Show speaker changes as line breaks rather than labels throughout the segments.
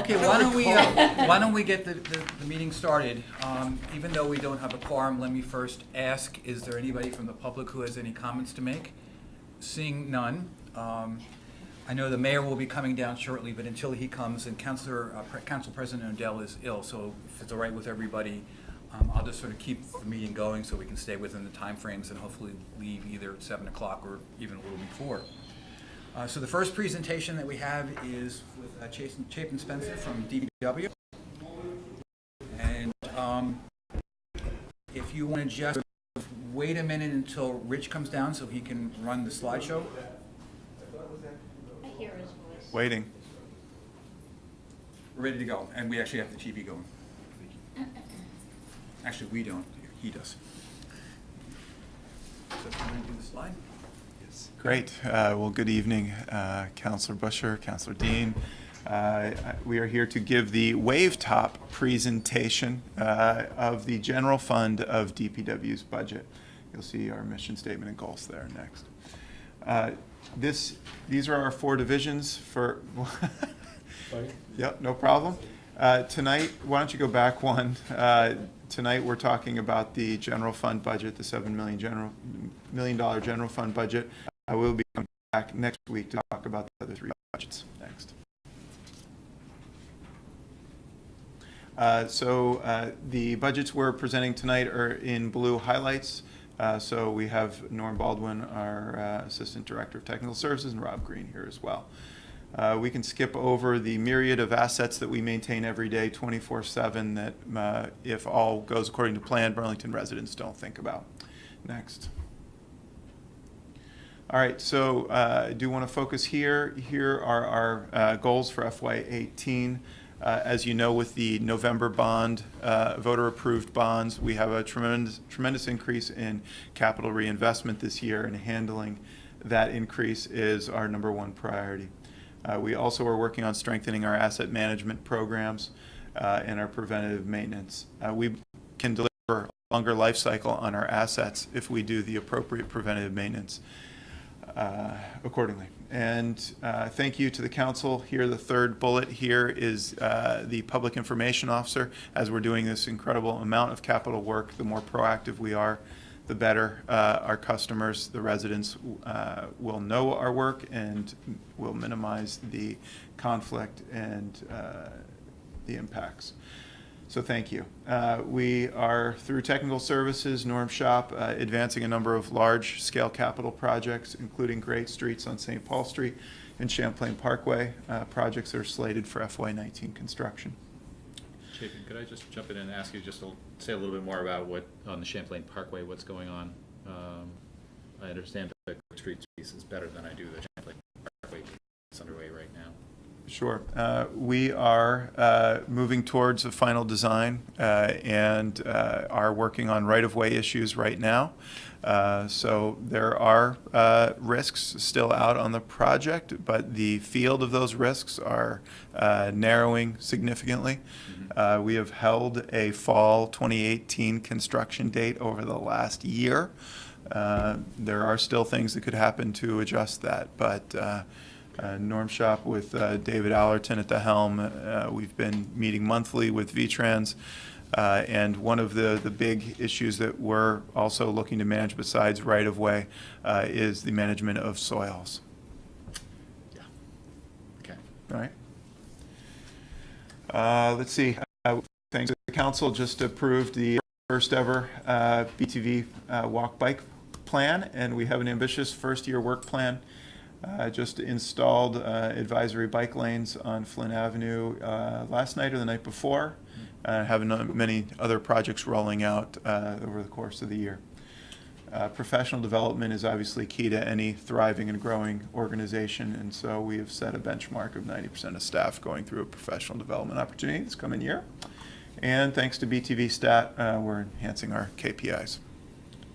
Okay, why don't we get the meeting started? Even though we don't have a quorum, let me first ask, is there anybody from the public who has any comments to make? Seeing none. I know the mayor will be coming down shortly, but until he comes, and Council President Odell is ill, so if it's all right with everybody, I'll just sort of keep the meeting going so we can stay within the time frames and hopefully leave either at 7 o'clock or even a little before. So the first presentation that we have is with Chapin Spencer from DPW. And if you want to just wait a minute until Rich comes down so he can run the slideshow.
I hear his voice.
Waiting.
We're ready to go, and we actually have the TV going. Actually, we don't. He does. So if you want to do the slide.
Great. Well, good evening, Councilor Busher, Councilor Dean. We are here to give the wave top presentation of the general fund of DPW's budget. You'll see our mission statement and goals there next. These are our 4 divisions for. Yep, no problem. Tonight, why don't you go back one? Tonight we're talking about the general fund budget, the $7 million general fund budget. I will be coming back next week to talk about the other 3 budgets next. The budgets we're presenting tonight are in blue highlights. So we have Norm Baldwin, our Assistant Director of Technical Services, and Rob Green here as well. We can skip over the myriad of assets that we maintain every day, 24/7, that if all goes according to plan, Burlington residents don't think about. Next. All right, so I do want to focus here. Here are our goals for FY18. As you know, with the November bond, voter-approved bonds, we have a tremendous increase in capital reinvestment this year, and handling that increase is our #1 priority. We also are working on strengthening our asset management programs and our preventative maintenance. We can deliver a longer life cycle on our assets if we do the appropriate preventative maintenance accordingly. And thank you to the council. Here, the third bullet here is the public information officer. As we're doing this incredible amount of capital work, the more proactive we are, the better our customers, the residents, will know our work and will minimize the conflict and the impacts. So thank you. We are, through technical services, Norm Shop, advancing a number of large-scale capital projects, including Great Streets on St. Paul Street and Champlain Parkway, projects that are slated for FY19 construction.
Chapin, could I just jump in and ask you just to say a little bit more about what, on the Champlain Parkway, what's going on? I understand that the street piece is better than I do the Champlain Parkway that's underway right now.
Sure. We are moving towards a final design and are working on right-of-way issues right now. So there are risks still out on the project, but the field of those risks are narrowing significantly. We have held a fall 2018 construction date over the last year. There are still things that could happen to adjust that, but Norm Shop with David Allerton at the helm. We've been meeting monthly with VTrans, and one of the big issues that we're also looking to manage besides right-of-way is the management of soils.
Yeah. Okay.
All right. Let's see. Thanks to the council, just approved the first ever BTV walk bike plan, and we have an ambitious first-year work plan. Just installed advisory bike lanes on Flynn Avenue last night or the night before. Having many other projects rolling out over the course of the year. Professional development is obviously key to any thriving and growing organization, and so we have set a benchmark of 90% of staff going through a professional development opportunity this coming year. And thanks to BTV Stat, we're enhancing our KPIs.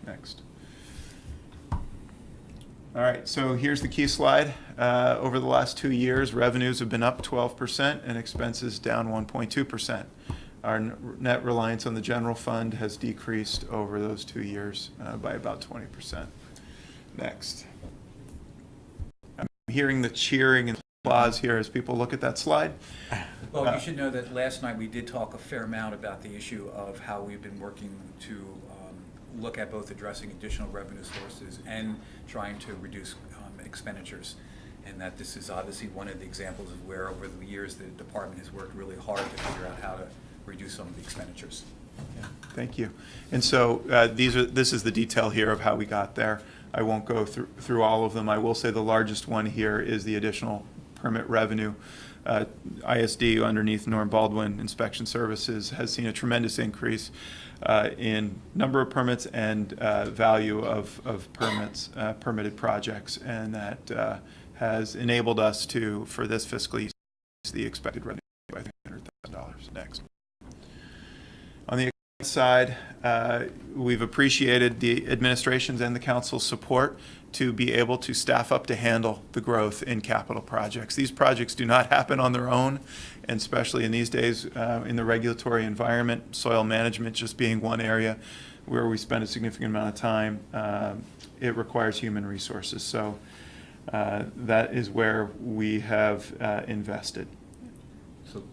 Next. All right, so here's the key slide. Over the last 2 years, revenues have been up 12% and expenses down 1.2%. Our net reliance on the general fund has decreased over those 2 years by about 20%. Next. I'm hearing the cheering and applause here as people look at that slide.
Well, you should know that last night we did talk a fair amount about the issue of how we've been working to look at both addressing additional revenue sources and trying to reduce expenditures. And that this is obviously one of the examples of where over the years the department has worked really hard to figure out how to reduce some of the expenditures.
Yeah, thank you. And so this is the detail here of how we got there. I won't go through all of them. I will say the largest one here is the additional permit revenue. ISD underneath Norm Baldwin Inspection Services has seen a tremendous increase in number of permits and value of permits, permitted projects, and that has enabled us to, for this fiscal year, the expected revenue by $300,000. Next. On the side, we've appreciated the administration's and the council's support to be able to staff up to handle the growth in capital projects. These projects do not happen on their own, and especially in these days in the regulatory environment, soil management just being one area where we spend a significant amount of time. It requires human resources. So that is where we have invested.
So,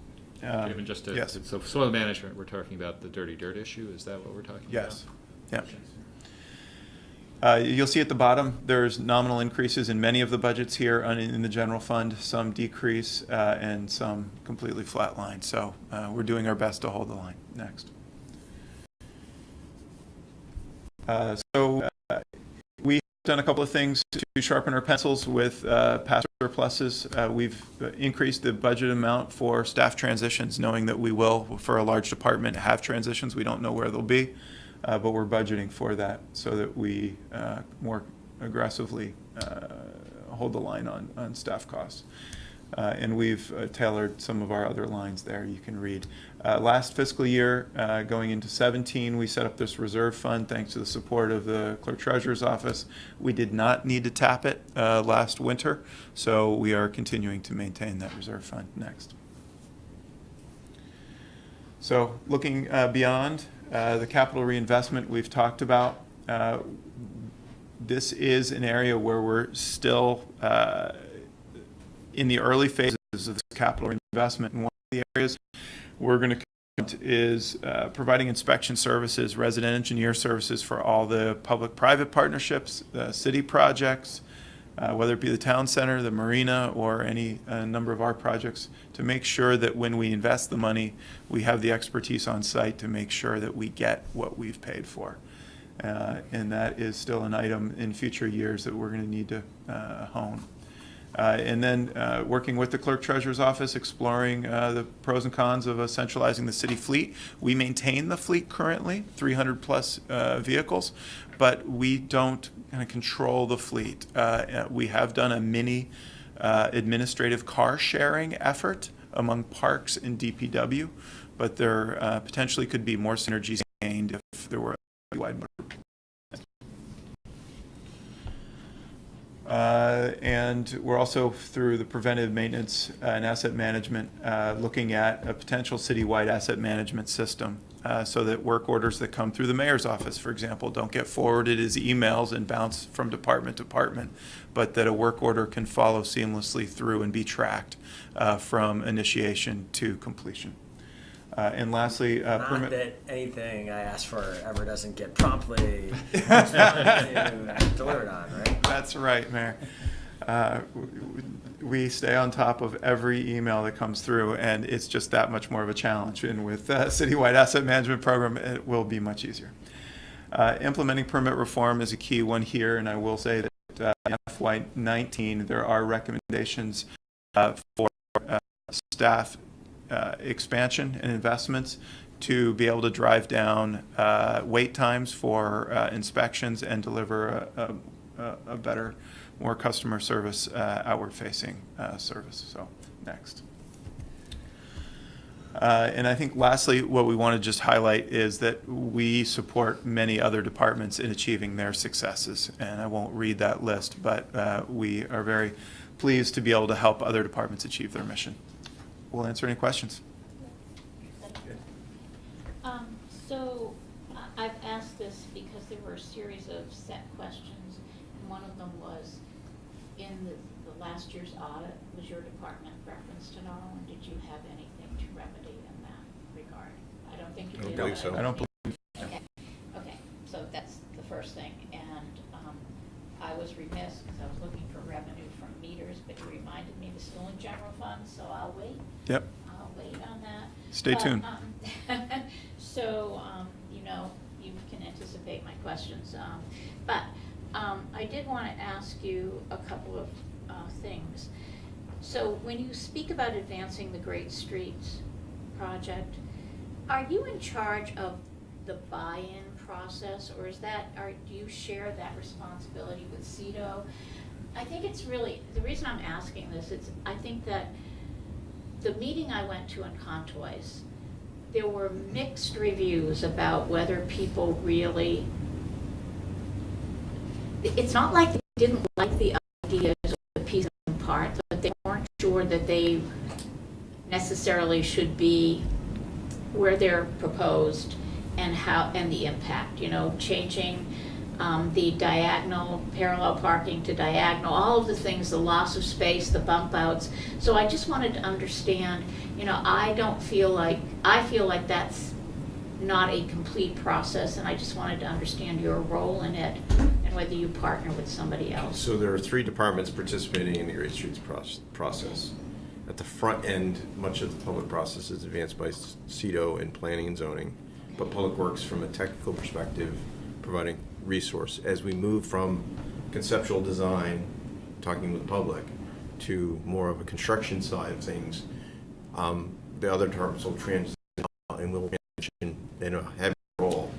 David, just to,
yes.
So soil management, we're talking about the dirty dirt issue. Is that what we're talking
Yes.
about?
Yeah. You'll see at the bottom there's nominal increases in many of the budgets here in the general fund, some decrease and some completely flat line. So we're doing our best to hold the line. Next. We've done a couple of things to sharpen our pencils with past surpluses. We've increased the budget amount for staff transitions, knowing that we will, for a large department, have transitions. We don't know where they'll be. But we're budgeting for that so that we more aggressively hold the line on staff costs. And we've tailored some of our other lines there you can read. Last fiscal year, going into 17, we set up this reserve fund thanks to the support of the Clerk Treasurer's Office. We did not need to tap it last winter, so we are continuing to maintain that reserve fund. Next. So looking beyond, the capital reinvestment we've talked about, this is an area where we're still in the early phases of this capital reinvestment. And one of the areas we're going to count is providing inspection services, resident engineer services for all the public-private partnerships, the city projects, whether it be the town center, the marina, or any number of our projects, to make sure that when we invest the money, we have the expertise on site to make sure that we get what we've paid for. And that is still an item in future years that we're going to need to hone. And then working with the Clerk Treasurer's Office, exploring the pros and cons of centralizing the city fleet. We maintain the fleet currently, 300 plus vehicles, but we don't kind of control the fleet. We have done a mini administrative car sharing effort among parks and DPW, but there potentially could be more synergies gained if there were a wide. And we're also, through the preventive maintenance and asset management, looking at a potential citywide asset management system so that work orders that come through the mayor's office, for example, don't get forwarded as emails and bounce from department to department, but that a work order can follow seamlessly through and be tracked from initiation to completion. And lastly,
not
permit.
that anything I ask for ever doesn't get promptly delivered on, right?
That's right, Mayor. We stay on top of every email that comes through, and it's just that much more of a challenge. And with citywide asset management program, it will be much easier. Implementing permit reform is a key one here, and I will say that in FY19 there are recommendations for staff expansion and investments to be able to drive down wait times for inspections and deliver a better, more customer service, outward-facing service. So, next. And I think lastly, what we want to just highlight is that we support many other departments in achieving their successes. And I won't read that list, but we are very pleased to be able to help other departments achieve their mission. We'll answer any questions.
So I've asked this because there were a series of set questions, and one of them was in the last year's audit, was your department referenced at all, and did you have anything to remedy in that regard? I don't think you
I don't
did.
believe
but
so.
I don't believe.
Okay, okay, so that's the first thing, and I was remiss because I was looking for revenue from meters, but you reminded me it was still in general fund, so I'll wait.
Yep.
I'll wait on that.
Stay
But,
tuned.
So, you know, you can anticipate my questions, but I did want to ask you a couple of things. So when you speak about advancing the Great Streets project, are you in charge of the buy-in process, or is that, do you share that responsibility with CEDO? I think it's really, the reason I'm asking this is I think that the meeting I went to in Contois, there were mixed reviews about whether people really, it's not like they didn't like the ideas or the pieces and parts, but they weren't sure that they necessarily should be where they're proposed and how, and the impact, you know, changing the diagonal, parallel parking to diagonal, all of the things, the loss of space, the bump outs. So I just wanted to understand, you know, I feel like that's not a complete process, and I just wanted to understand your role in it and whether you partner with somebody else.
So there are 3 departments participating in the Great Streets process. At the front end, much of the public process is advanced by CEDO and planning and zoning, but Public Works, from a technical perspective, providing resource. As we move from conceptual design, talking with the public, to more of a construction side of things, the other departments will transition and will transition in a heavy role.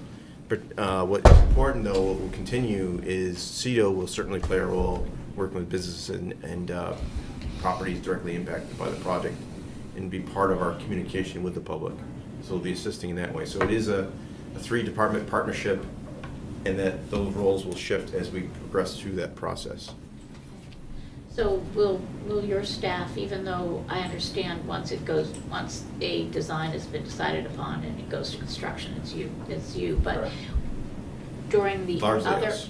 But what is important, though, what will continue is CEDO will certainly play a role working with businesses and properties directly impacted by the project and be part of our communication with the public. So we'll be assisting in that way. So it is a 3-department partnership, and that those roles will shift as we progress through that process.
So will your staff, even though I understand once a design has been decided upon and it goes to construction, it's you, but
Correct.
during the
Largely
other.
us.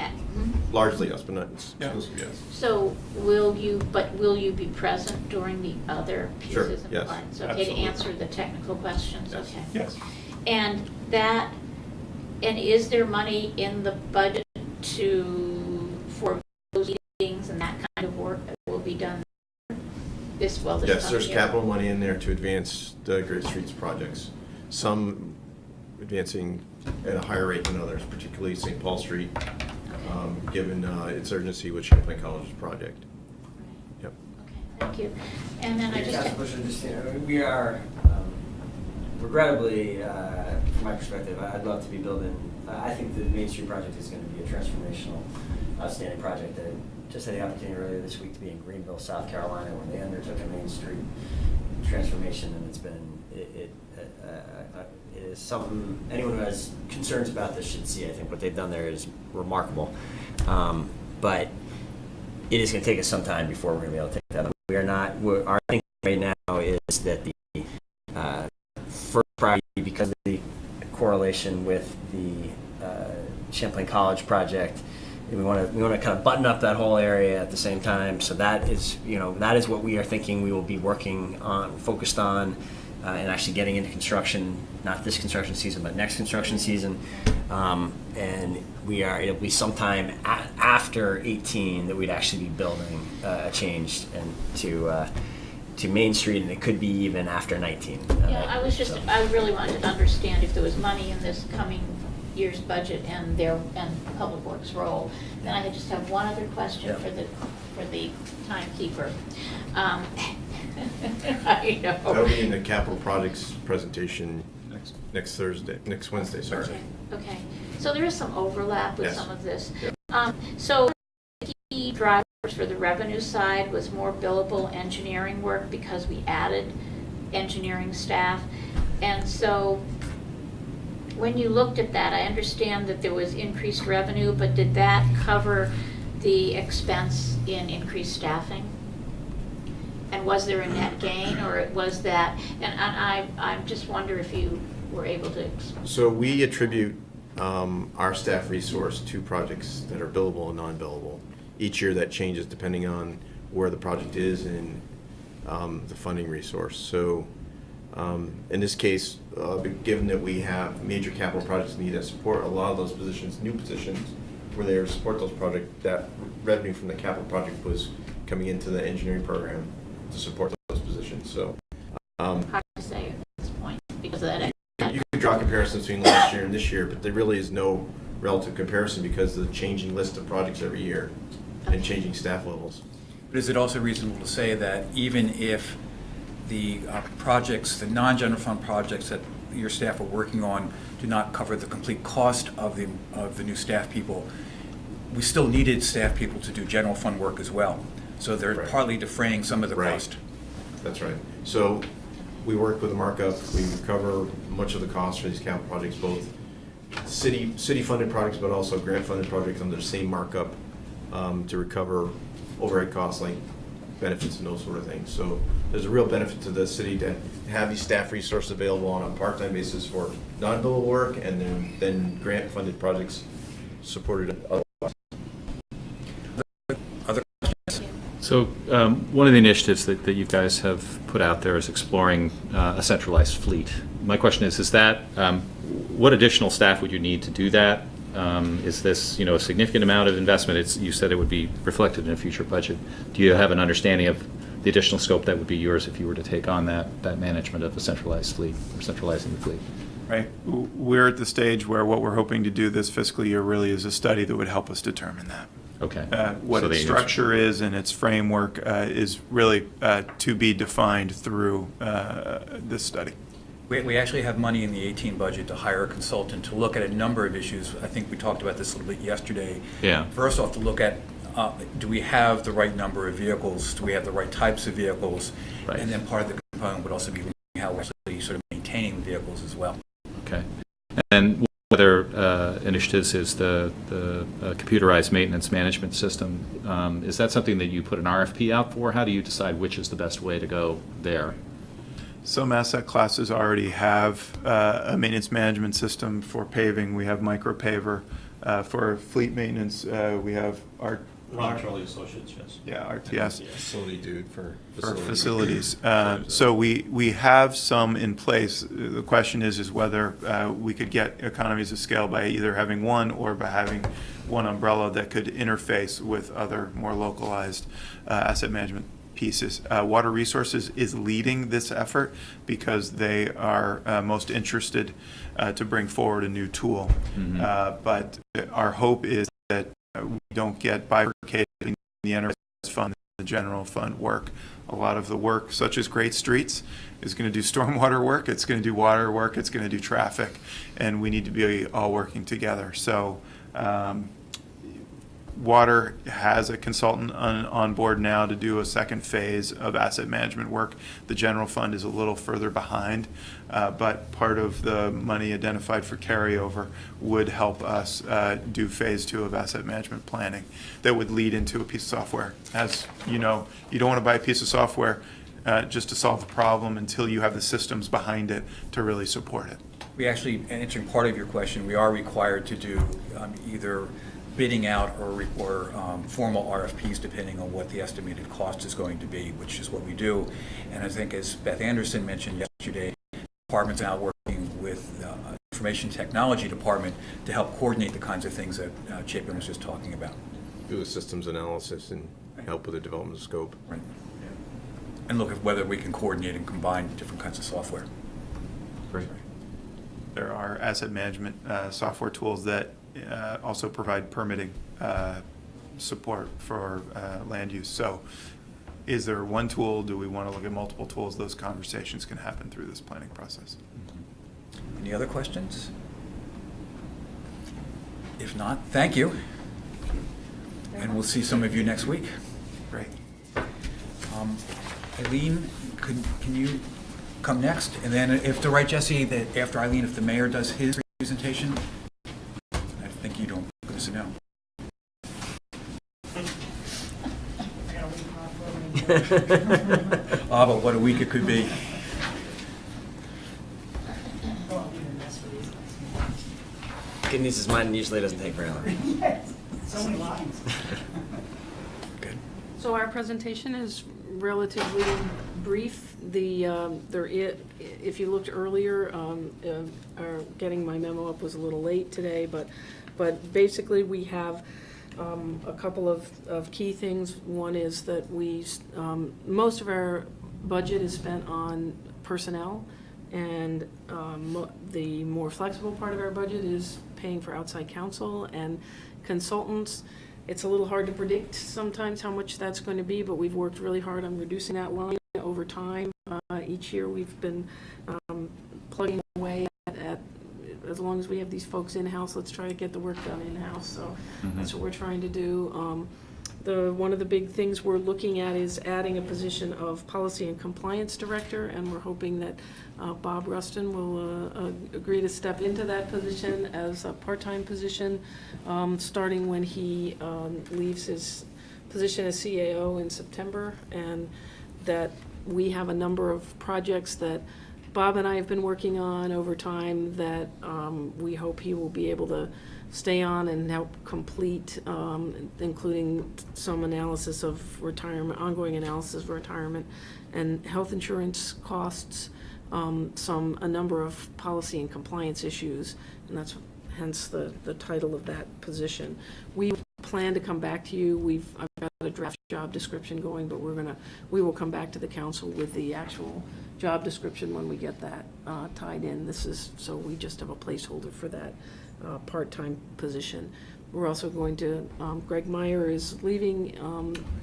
Largely us, but not exclusively us.
So will you be present during the other
Sure,
pieces and
yes,
parts? Okay, to
absolutely.
answer the technical questions,
Yes.
okay.
Yes.
And is there money in the budget for those meetings and that kind of work that will be done this
Yes,
coming
there's
year?
capital money in there to advance the Great Streets projects. Some advancing at a higher rate than others, particularly St. Paul Street, given its urgency with Champlain College's project. Yep.
Okay, thank you. And then I
Council
just,
Bush, just, you know, we are, regrettably, from my perspective, I'd love to be building, I think the Main Street project is going to be a transformational, outstanding project. I just had the opportunity earlier this week to be in Greenville, South Carolina, when they undertook a Main Street transformation, and it's been, it is something anyone who has concerns about this should see. I think what they've done there is remarkable. But it is going to take us some time before we're going to be able to take that up. We are not, our thinking right now is that the first priority, because of the correlation with the Champlain College project, we want to kind of button up that whole area at the same time. So that is, that is what we are thinking we will be working on, focused on, and actually getting into construction, not this construction season, but next construction season. And it'll be sometime after 18 that we'd actually be building a change and to Main Street, and it could be even after 19.
yeah, I really wanted to understand if there was money in this coming year's budget and Public Works role. Then I just have one other question for the timekeeper. I know.
That'll be in the capital projects presentation next Wednesday, sorry.
Okay, so there is some overlap with
Yes.
some of this.
Yep.
So the key drivers for the revenue side was more billable engineering work because we added engineering staff. And so when you looked at that, I understand that there was increased revenue, but did that cover the expense in increased staffing? And was there a net gain, or was that, and I just wonder if you were able to.
So we attribute our staff resource to projects that are billable and non-billable. Each year that changes depending on where the project is and the funding resource. So in this case, given that we have major capital projects that need that support, a lot of those positions, new positions, where they support those projects, that revenue from the capital project was coming into the engineering program to support those positions. So
Hard to say at this point because of that.
you could draw comparisons between last year and this year, but there really is no relative comparison because of the changing list of projects every year and changing staff levels.
But is it also reasonable to say that even if the projects, the non-general fund projects that your staff are working on do not cover the complete cost of the new staff people, we still needed staff people to do general fund work as well? So they're
Right.
partly defraying some of the
Right.
cost.
That's right. So we work with a markup. We recover much of the cost for these capital projects, both city-funded projects, but also grant-funded projects under the same markup to recover overhead costs like benefits and those sort of things. So there's a real benefit to the city to have these staff resources available on a part-time basis for non-billable work, and then grant-funded projects supported otherwise.
Other questions?
So one of the initiatives that you guys have put out there is exploring a centralized fleet. My question is that, what additional staff would you need to do that? Is this, a significant amount of investment? You said it would be reflected in a future budget. Do you have an understanding of the additional scope that would be yours if you were to take on that management of a centralized fleet, or centralizing the fleet?
Right. We're at the stage where what we're hoping to do this fiscal year really is a study that would help us determine that.
Okay.
What
So
its structure is and its framework is really to be defined through this study.
We actually have money in the 18 budget to hire a consultant to look at a number of issues. I think we talked about this a little bit yesterday.
Yeah.
First off, to look at, do we have the right number of vehicles? Do we have the right types of vehicles?
Right.
And then part of the component would also be looking at how we're actually sort of maintaining the vehicles as well.
Okay. And one other initiatives is the computerized maintenance management system. Is that something that you put an RFP out for? How do you decide which is the best way to go there?
Some asset classes already have a maintenance management system. For paving, we have micropaver. For fleet maintenance, we have our
Ron Charlie Associates, yes.
yeah, RTS.
Facility dude for
For
facilities.
facilities. So we have some in place. The question is whether we could get economies of scale by either having one or by having one umbrella that could interface with other more localized asset management pieces. Water Resources is leading this effort because they are most interested to bring forward a new tool.
Mm-hmm.
But our hope is that we don't get bifurcated in the enterprise fund and the general fund work. A lot of the work, such as Great Streets, is going to do stormwater work, it's going to do water work, it's going to do traffic, and we need to be all working together. So Water has a consultant on board now to do a second phase of asset management work. The general fund is a little further behind, but part of the money identified for carryover would help us do phase 2 of asset management planning that would lead into a piece of software. As you know, you don't want to buy a piece of software just to solve the problem until you have the systems behind it to really support it.
We actually, answering part of your question, we are required to do either bidding out or formal RFPs depending on what the estimated cost is going to be, which is what we do. And I think, as Beth Anderson mentioned yesterday, the department's now working with the information technology department to help coordinate the kinds of things that Chapin was just talking about.
Do a systems analysis and help with the development of scope.
Right. And look at whether we can coordinate and combine different kinds of software.
Great.
There are asset management software tools that also provide permitting support for land use. So is there one tool? Do we want to look at multiple tools? Those conversations can happen through this planning process.
Any other questions? If not, thank you. And we'll see some of you next week.
Great.
Eileen, can you come next? And then if to write Jesse that after Eileen, if the mayor does his presentation, I think you don't put us no. But what a week it could be.
Good news is mine usually doesn't take very long.
So many lines.
Good.
So our presentation is relatively brief. If you looked earlier, getting my memo up was a little late today, but basically we have a couple of key things. One is that most of our budget is spent on personnel, and the more flexible part of our budget is paying for outside counsel and consultants. It's a little hard to predict sometimes how much that's going to be, but we've worked really hard on reducing that line over time. Each year we've been plugging away at as long as we have these folks in-house, let's try to get the work done in-house. So that's what we're trying to do. One of the big things we're looking at is adding a position of Policy and Compliance Director, and we're hoping that Bob Rustin will agree to step into that position as a part-time position, starting when he leaves his position as CAO in September, and that we have a number of projects that Bob and I have been working on over time that we hope he will be able to stay on and help complete, including some analysis of retirement, ongoing analysis of retirement and health insurance costs, a number of policy and compliance issues, and that's hence the title of that position. We plan to come back to you. I've got a draft job description going, but we will come back to the council with the actual job description when we get that tied in. So we just have a placeholder for that part-time position. We're also going to, Greg Meyer is leaving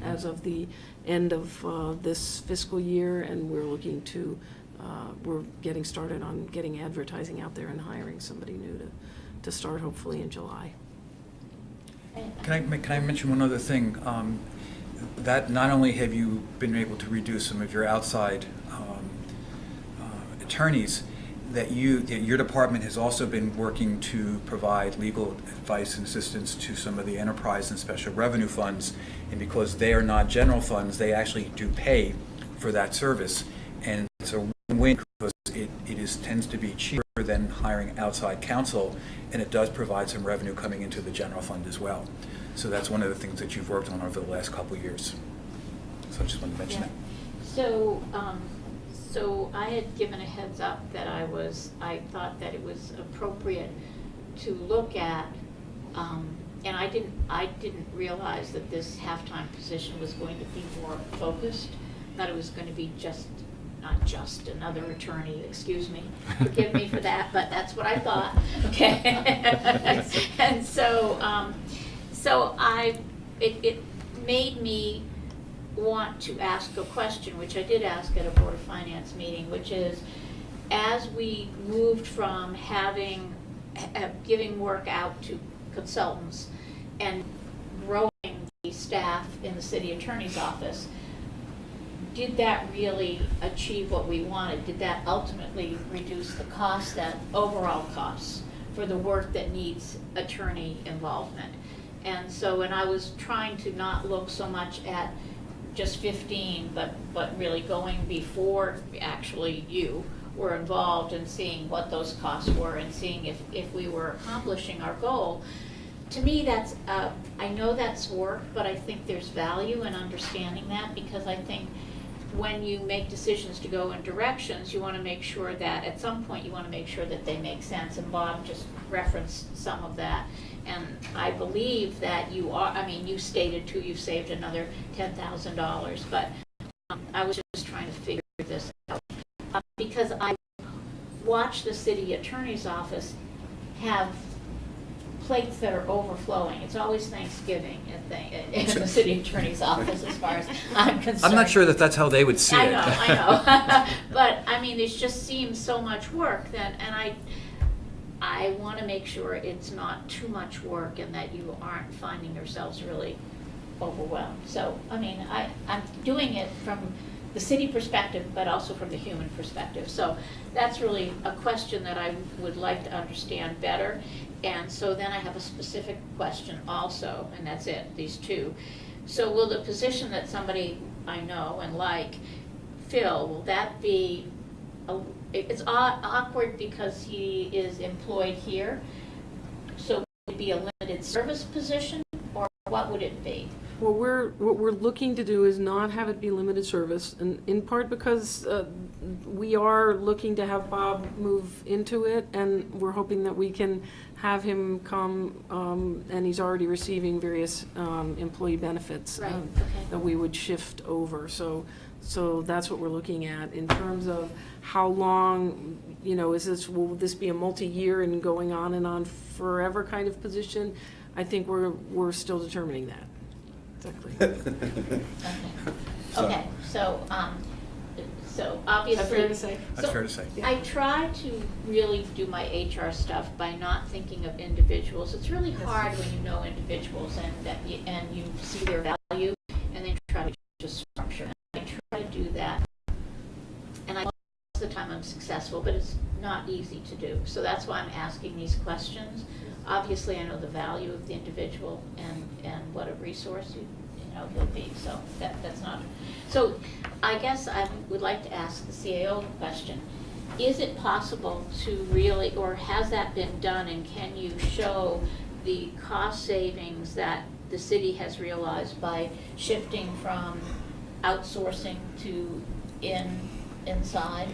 as of the end of this fiscal year, and we're getting started on getting advertising out there and hiring somebody new to start hopefully in July.
Can I mention one other thing? That not only have you been able to reduce some of your outside attorneys, that your department has also been working to provide legal advice and assistance to some of the enterprise and special revenue funds, and because they are not general funds, they actually do pay for that service, and it's a win because it tends to be cheaper than hiring outside counsel, and it does provide some revenue coming into the general fund as well. So that's one of the things that you've worked on over the last couple of years. So I just wanted to mention that.
So I had given a heads up that I thought that it was appropriate to look at, and I didn't realize that this half-time position was going to be more focused, that it was going to be not just another attorney, excuse me, forgive me for that, but that's what I thought, okay? And so, it made me want to ask a question, which I did ask at a Board of Finance meeting, which is, as we moved from giving work out to consultants and growing the staff in the city attorney's office, did that really achieve what we wanted? Did that ultimately reduce the cost, that overall costs for the work that needs attorney involvement? And so, and I was trying to not look so much at just 15, but really going before actually you were involved and seeing what those costs were and seeing if we were accomplishing our goal. To me, that's, I know that's work, but I think there's value in understanding that, because I think when you make decisions to go in directions, you want to make sure that at some point you want to make sure that they make sense, and Bob just referenced some of that. And I believe that you stated too, you've saved another $10,000, but I was just trying to figure this out. Because I watched the city attorney's office have plates that are overflowing. It's always Thanksgiving in the city attorney's office, as far as I'm concerned.
I'm not sure that that's how they would see it.
I know. But I mean, it just seems so much work and I want to make sure it's not too much work and that you aren't finding yourselves really overwhelmed. So, I mean, I'm doing it from the city perspective, but also from the human perspective. So that's really a question that I would like to understand better. And so then I have a specific question also, and that's it, these two. So will the position that somebody I know and like fill, will that be, it's awkward because he is employed here, so would it be a limited service position, or what would it be?
What we're looking to do is not have it be limited service, and in part because we are looking to have Bob move into it, and we're hoping that we can have him come, and he's already receiving various employee benefits
Right, okay.
that we would shift over. So that's what we're looking at. In terms of how long, will this be a multi-year and going on and on forever kind of position? I think we're still determining that. Exactly.
Okay, so obviously.
Is that fair to say?
That's fair to say.
I try to really do my HR stuff by not thinking of individuals. It's really hard when you know individuals and you see their value, and then try to just structure. I try to do that, and most of the time I'm successful, but it's not easy to do. So that's why I'm asking these questions. Obviously, I know the value of the individual and what a resource he'll be. So that's not. So I guess I would like to ask the CAO the question: is it possible to really, or has that been done? And can you show the cost savings that the city has realized by shifting from outsourcing to inside?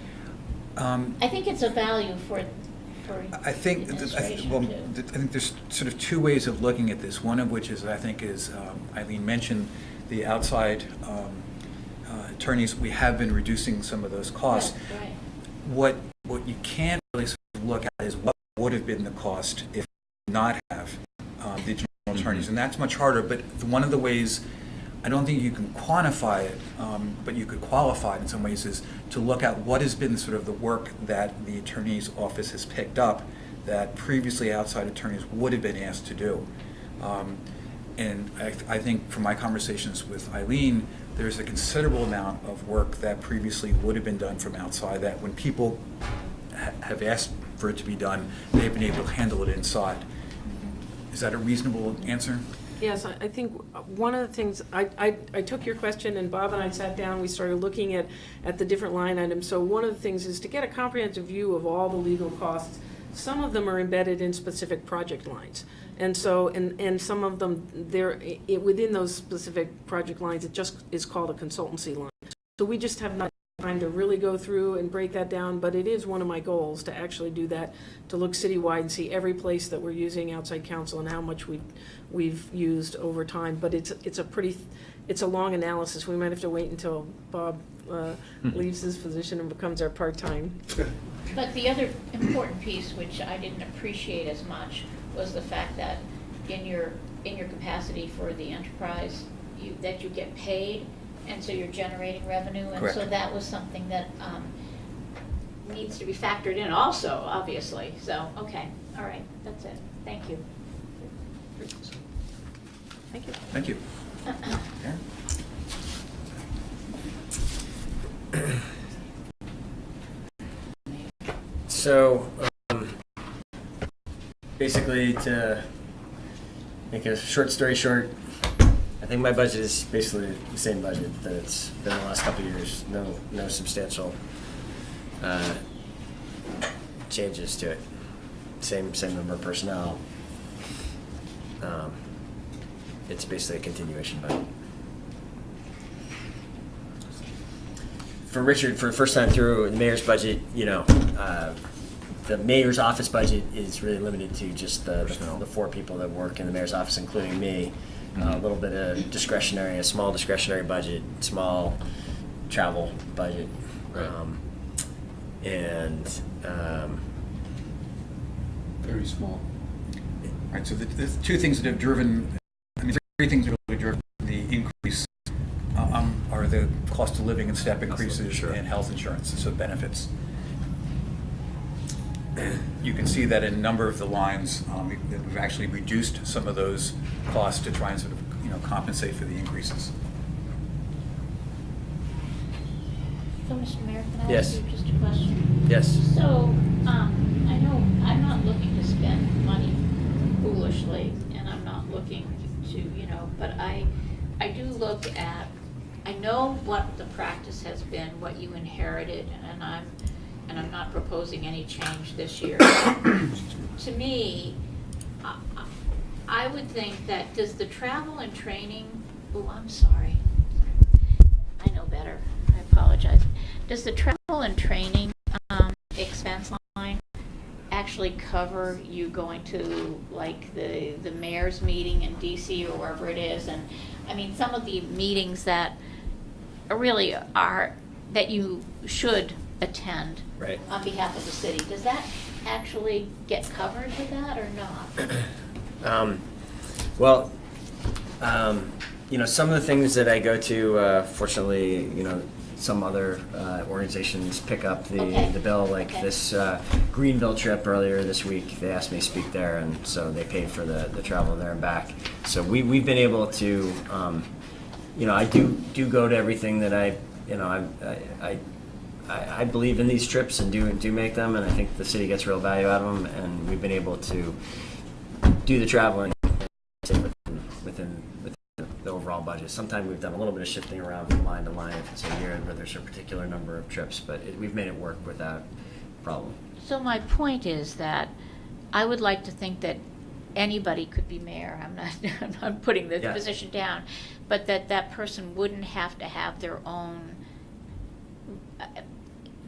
I think it's a value for
I think,
administration,
well,
too.
I think there's sort of two ways of looking at this. One of which is, I think, is Eileen mentioned the outside attorneys. We have been reducing some of those costs.
Right.
What you can't really sort of look at is what would have been the cost if we did not have the general attorneys, and that's much harder. But one of the ways, I don't think you can quantify it, but you could qualify it in some ways, is to look at what has been sort of the work that the attorney's office has picked up that previously outside attorneys would have been asked to do. And I think from my conversations with Eileen, there's a considerable amount of work that previously would have been done from outside that when people have asked for it to be done, they've been able to handle it inside. Is that a reasonable answer?
Yes, I think one of the things, I took your question, and Bob and I sat down, we started looking at the different line items. So one of the things is to get a comprehensive view of all the legal costs. Some of them are embedded in specific project lines. And so, and some of them, within those specific project lines, it just is called a consultancy line. So we just have not time to really go through and break that down, but it is one of my goals to actually do that, to look citywide and see every place that we're using outside counsel and how much we've used over time. But it's a long analysis. We might have to wait until Bob leaves his position and becomes our part-time.
But the other important piece, which I didn't appreciate as much, was the fact that in your capacity for the enterprise, that you get paid, and so you're generating revenue. And
Correct.
so that was something that needs to be factored in also, obviously. So, okay, all right, that's it. Thank you.
Thank you.
Thank you.
So, basically, to make a short story short, I think my budget is basically the same budget that it's been the last couple of years. No substantial changes to it. Same number of personnel. It's basically a continuation budget. For Richard, for the first time through the mayor's budget, the mayor's office budget is really limited to just the 4 people that work in the mayor's office, including me. A little bit of a small discretionary budget, small travel budget.
Right.
Very small.
All right, so the two things that have driven, three things that have really driven the increase are the cost of living and step increases
Sure.
and health insurance, so benefits. You can see that in a number of the lines, that we've actually reduced some of those costs to try and sort of, compensate for the increases.
So, Mr. Mayor, can I
Yes.
ask you just a question?
Yes.
So, I know I'm not looking to spend money foolishly, and I'm not looking to, but I do look at, I know what the practice has been, what you inherited, and I'm not proposing any change this year. To me, I would think that, does the travel and training, oh, I'm sorry. I know better, I apologize. Does the travel and training expense line actually cover you going to like the mayor's meeting in DC or wherever it is? And I mean, some of the meetings that really are, that you should attend
Right.
on behalf of the city, does that actually get covered with that or not?
Well, some of the things that I go to, fortunately, some other organizations pick up
Okay.
the bill, like
Okay.
this Greenville trip earlier this week. They asked me to speak there, and so they paid for the travel there and back. So we've been able to, I do go to everything that I believe in these trips and do make them, and I think the city gets real value out of them, and we've been able to do the traveling within the overall budget. Sometimes we've done a little bit of shifting around from line to line if it's a year where there's a particular number of trips, but we've made it work without problem.
So my point is that I would like to think that anybody could be mayor. I'm not putting the
Yeah.
position down, but that person wouldn't have to have their own,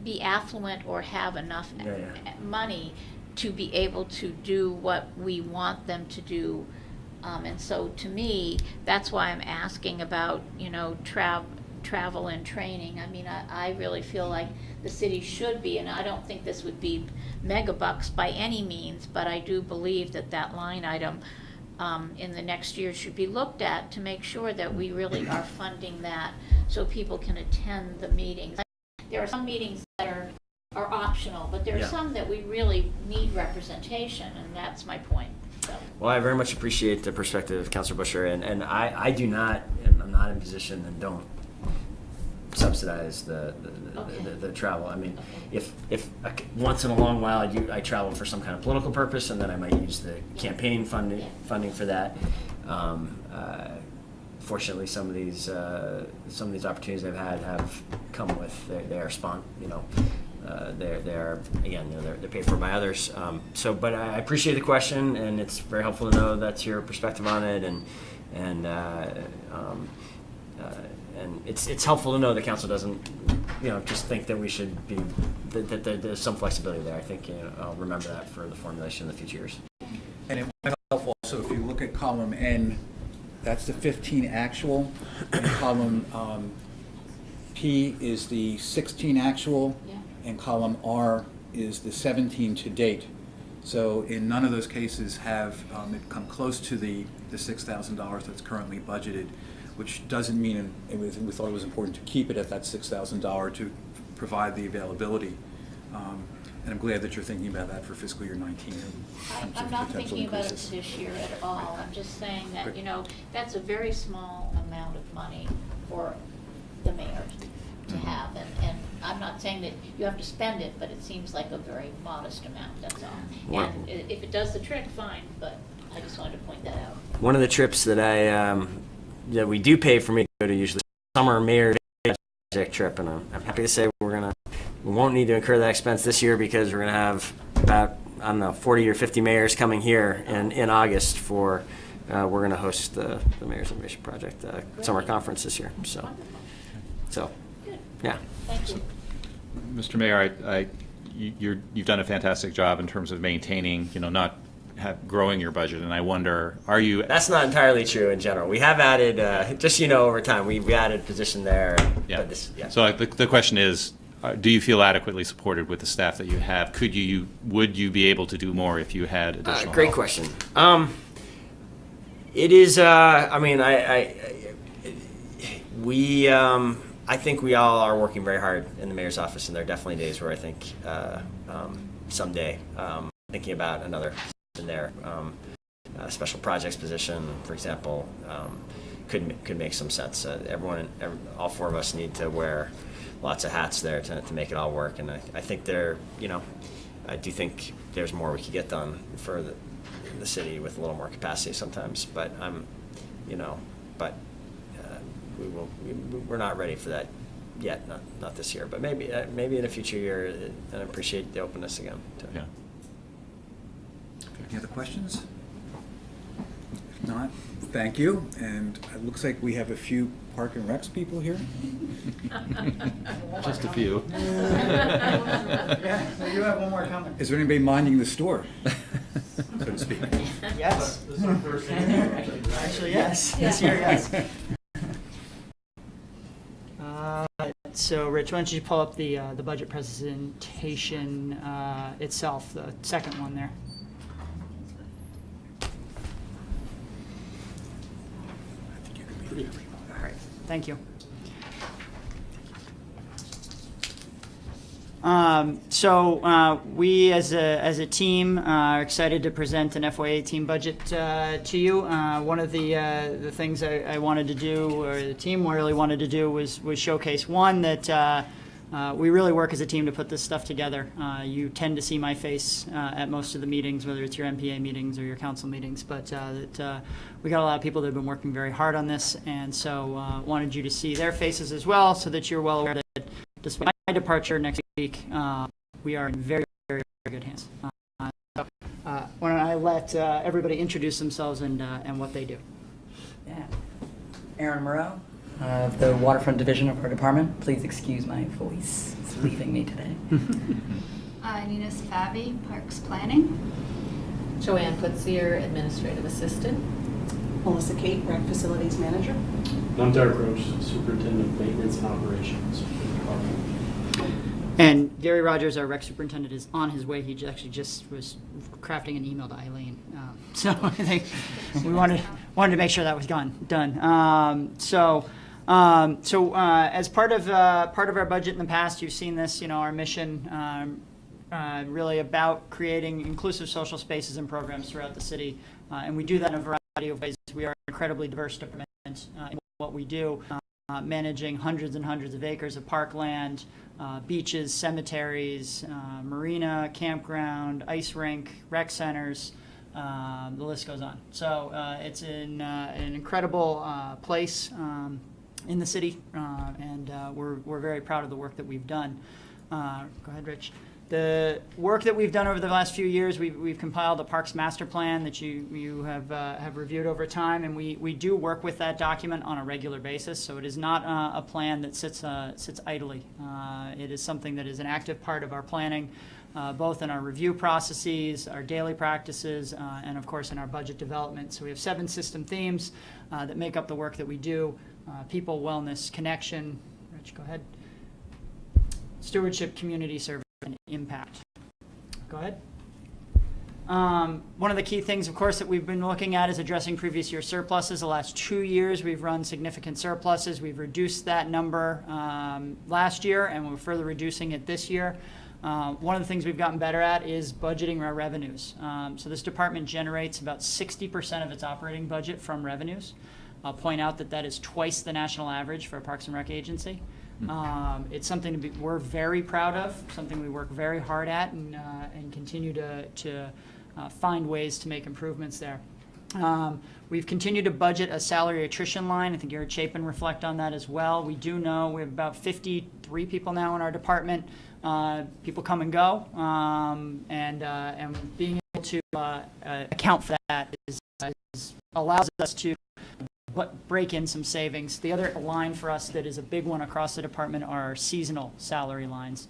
be affluent or have enough
Yeah.
money to be able to do what we want them to do. And so to me, that's why I'm asking about, travel and training. I mean, I really feel like the city should be, and I don't think this would be mega bucks by any means, but I do believe that line item in the next year should be looked at to make sure that we really are funding that so people can attend the meetings. There are some meetings that are optional, but there are
Yeah.
some that we really need representation, and that's my point. So.
Well, I very much appreciate the perspective of Councilor Busher, and I do not, and I'm not in position and don't subsidize the travel. I mean,
Okay.
if once in a long while I travel for some kind of political purpose, and then I might use the campaign funding for that. Fortunately, some of these opportunities I've had have come with they're they're paid for by others. But I appreciate the question, and it's very helpful to know that's your perspective on it, and it's helpful to know the council doesn't, just think that we should be that there's some flexibility there. I think I'll remember that for the formulation in the future years.
And it might be helpful also if you look at column N, that's the 15 actual, and column P is the 16 actual,
Yeah.
and column R is the 17 to date. So in none of those cases have it come close to the $6,000 that's currently budgeted, which doesn't mean, we thought it was important to keep it at that $6,000 to provide the availability. And I'm glad that you're thinking about that for fiscal year 19. in terms
I'm
of
not
potential
thinking about it
increases.
this year at all. I'm just saying that,
Good.
that's a very small amount of money for the mayor to have. And I'm not saying that you have to spend it, but it seems like a very modest amount, that's all.
Wow.
And if it does the trick, fine, but I just wanted to point that out.
One of the trips that that we do pay for me to go to usually summer mayor project trip, and I'm happy to say we won't need to incur that expense this year because we're gonna have about 40 or 50 mayors coming here in August for we're gonna host the Mayor's Innovation Project summer conference this year. So
Good,
yeah.
thank you.
Mr. Mayor, you've done a fantastic job in terms of maintaining, not growing your budget, and I wonder, are you?
That's not entirely true in general. We have added, just over time, we've added a position there.
Yeah.
But yeah.
So the question is, do you feel adequately supported with the staff that you have? Would you be able to do more if you had additional
Great
help?
question. It is. I mean, I think we all are working very hard in the mayor's office, and there are definitely days where I think someday thinking about another position there, special projects position, for example, could make some sense. All four of us need to wear lots of hats there to make it all work, and I think I do think there's more we could get done for the city with a little more capacity sometimes, but we're not ready for that yet, not this year, but maybe in a future year, and I appreciate the openness again.
Yeah.
Any other questions? Not, thank you. And it looks like we have a few Park and Recs people here.
Just a few.
Yeah, we do have one more coming.
Is there anybody minding the store, so to speak?
Yes.
This is our first interview.
Actually, yes. This year, yes. So, Rich, why don't you pull up the budget presentation itself, the second one there. All right, thank you. We as a team are excited to present an FY18 budget to you. One of the things I wanted to do, or the team really wanted to do, was showcase one that we really work as a team to put this stuff together. You tend to see my face at most of the meetings, whether it's your MPA meetings or your council meetings, but we got a lot of people that have been working very hard on this, and so wanted you to see their faces as well, so that you're well aware that despite my departure next week, we are in very, very, very good hands. Why don't I let everybody introduce themselves and what they do?
Yeah. Aaron Moreau of the Waterfront Division of our department. Please excuse my voice. It's leaving me today.
Nina Safavi, Parks Planning.
Joanne Putzier, Administrative Assistant.
Melissa Kate, Rec Facilities Manager.
And I'm Derek Roach, Superintendent of Maintenance and Operations for the department.
And Gary Rogers, our rec superintendent, is on his way. He actually just was crafting an email to Eileen. So I think we wanted to make sure that was done. As part of our budget in the past, you've seen this. Our mission really about creating inclusive social spaces and programs throughout the city, and we do that in a variety of ways. We are an incredibly diverse department in what we do, managing hundreds and hundreds of acres of parkland, beaches, cemeteries, marina, campground, ice rink, rec centers. The list goes on. So it's an incredible place in the city, and we're very proud of the work that we've done. Go ahead, Rich. The work that we've done over the last few years, we've compiled a Parks Master Plan that you have reviewed over time, and we do work with that document on a regular basis. So it is not a plan that sits idly. It is something that is an active part of our planning, both in our review processes, our daily practices, and of course in our budget development. So we have 7 system themes that make up the work that we do: people, wellness, connection. Rich, go ahead. Stewardship, community service, and impact. Go ahead. One of the key things, of course, that we've been looking at is addressing previous year surpluses. The last 2 years, we've run significant surpluses. We've reduced that number last year, and we're further reducing it this year. One of the things we've gotten better at is budgeting our revenues. So this department generates about 60% of its operating budget from revenues. I'll point out that is twice the national average for a Parks and Rec agency. It's something we're very proud of, something we work very hard at, and continue to find ways to make improvements there. We've continued to budget a salary attrition line. I think you heard Chapin reflect on that as well. We do know we have about 53 people now in our department. People come and go, and being able to account for that allows us to break in some savings. The other line for us that is a big one across the department are our seasonal salary lines.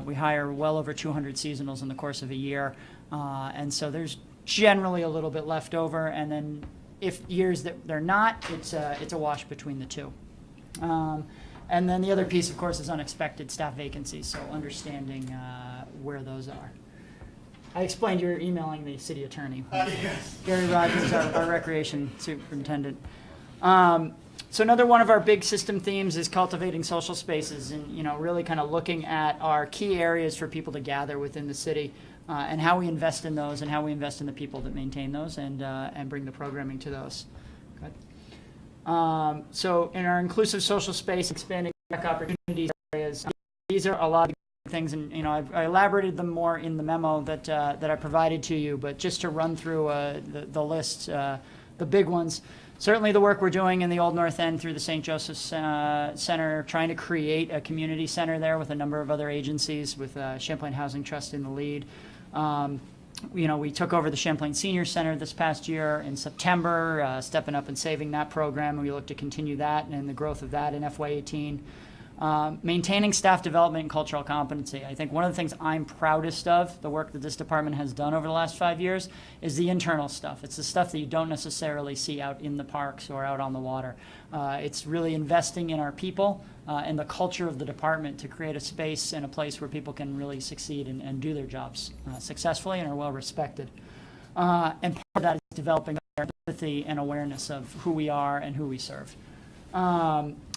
We hire well over 200 seasonals in the course of a year, and so there's generally a little bit left over, and then if years that they're not, it's a wash between the two. And then the other piece, of course, is unexpected staff vacancies, so understanding where those are. I explained you're emailing the city attorney. Yes. Gary Rogers, our recreation superintendent. So another one of our big system themes is cultivating social spaces, and really kind of looking at our key areas for people to gather within the city, and how we invest in those, and how we invest in the people that maintain those, and bring the programming to those. Good. So in our inclusive social space, expanding opportunities areas, these are a lot of things, and I elaborated them more in the memo that I provided to you, but just to run through the list, the big ones. Certainly the work we're doing in the Old North End through the St. Joseph's Center, trying to create a community center there with a number of other agencies, with Champlain Housing Trust in the lead. We took over the Champlain Senior Center this past year in September, stepping up and saving that program, and we look to continue that and the growth of that in FY18. Maintaining staff development and cultural competency. I think one of the things I'm proudest of, the work that this department has done over the last 5 years, is the internal stuff. It's the stuff that you don't necessarily see out in the parks or out on the water. It's really investing in our people and the culture of the department to create a space and a place where people can really succeed and do their jobs successfully and are well respected. And part of that is developing our empathy and awareness of who we are and who we serve.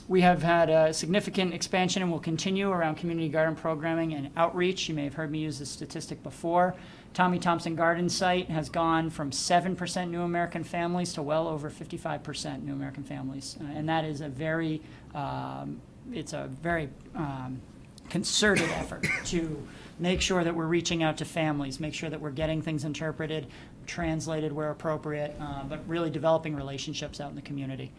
We have had a significant expansion and will continue around community garden programming and outreach. You may have heard me use this statistic before. Tommy Thompson Garden Site has gone from 7% new American families to well over 55% new American families. And that is a very, concerted effort to make sure that we're reaching out to families, make sure that we're getting things interpreted, translated where appropriate, but really developing relationships out in the community.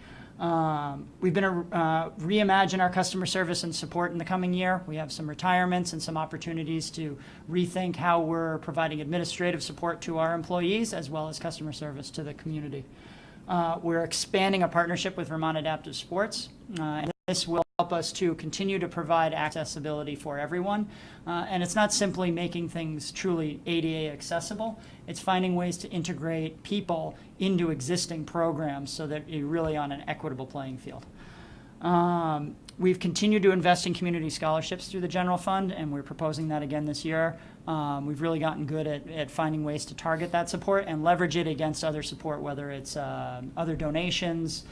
We've been reimagine our customer service and support in the coming year. We have some retirements and some opportunities to rethink how we're providing administrative support to our employees as well as customer service to the community. We're expanding a partnership with Vermont Adaptive Sports, and this will help us to continue to provide accessibility for everyone. And it's not simply making things truly ADA accessible, it's finding ways to integrate people into existing programs so that you're really on an equitable playing field. We've continued to invest in community scholarships through the general fund, and we're proposing that again this year. We've really gotten good at finding ways to target that support and leverage it against other support, whether it's other donations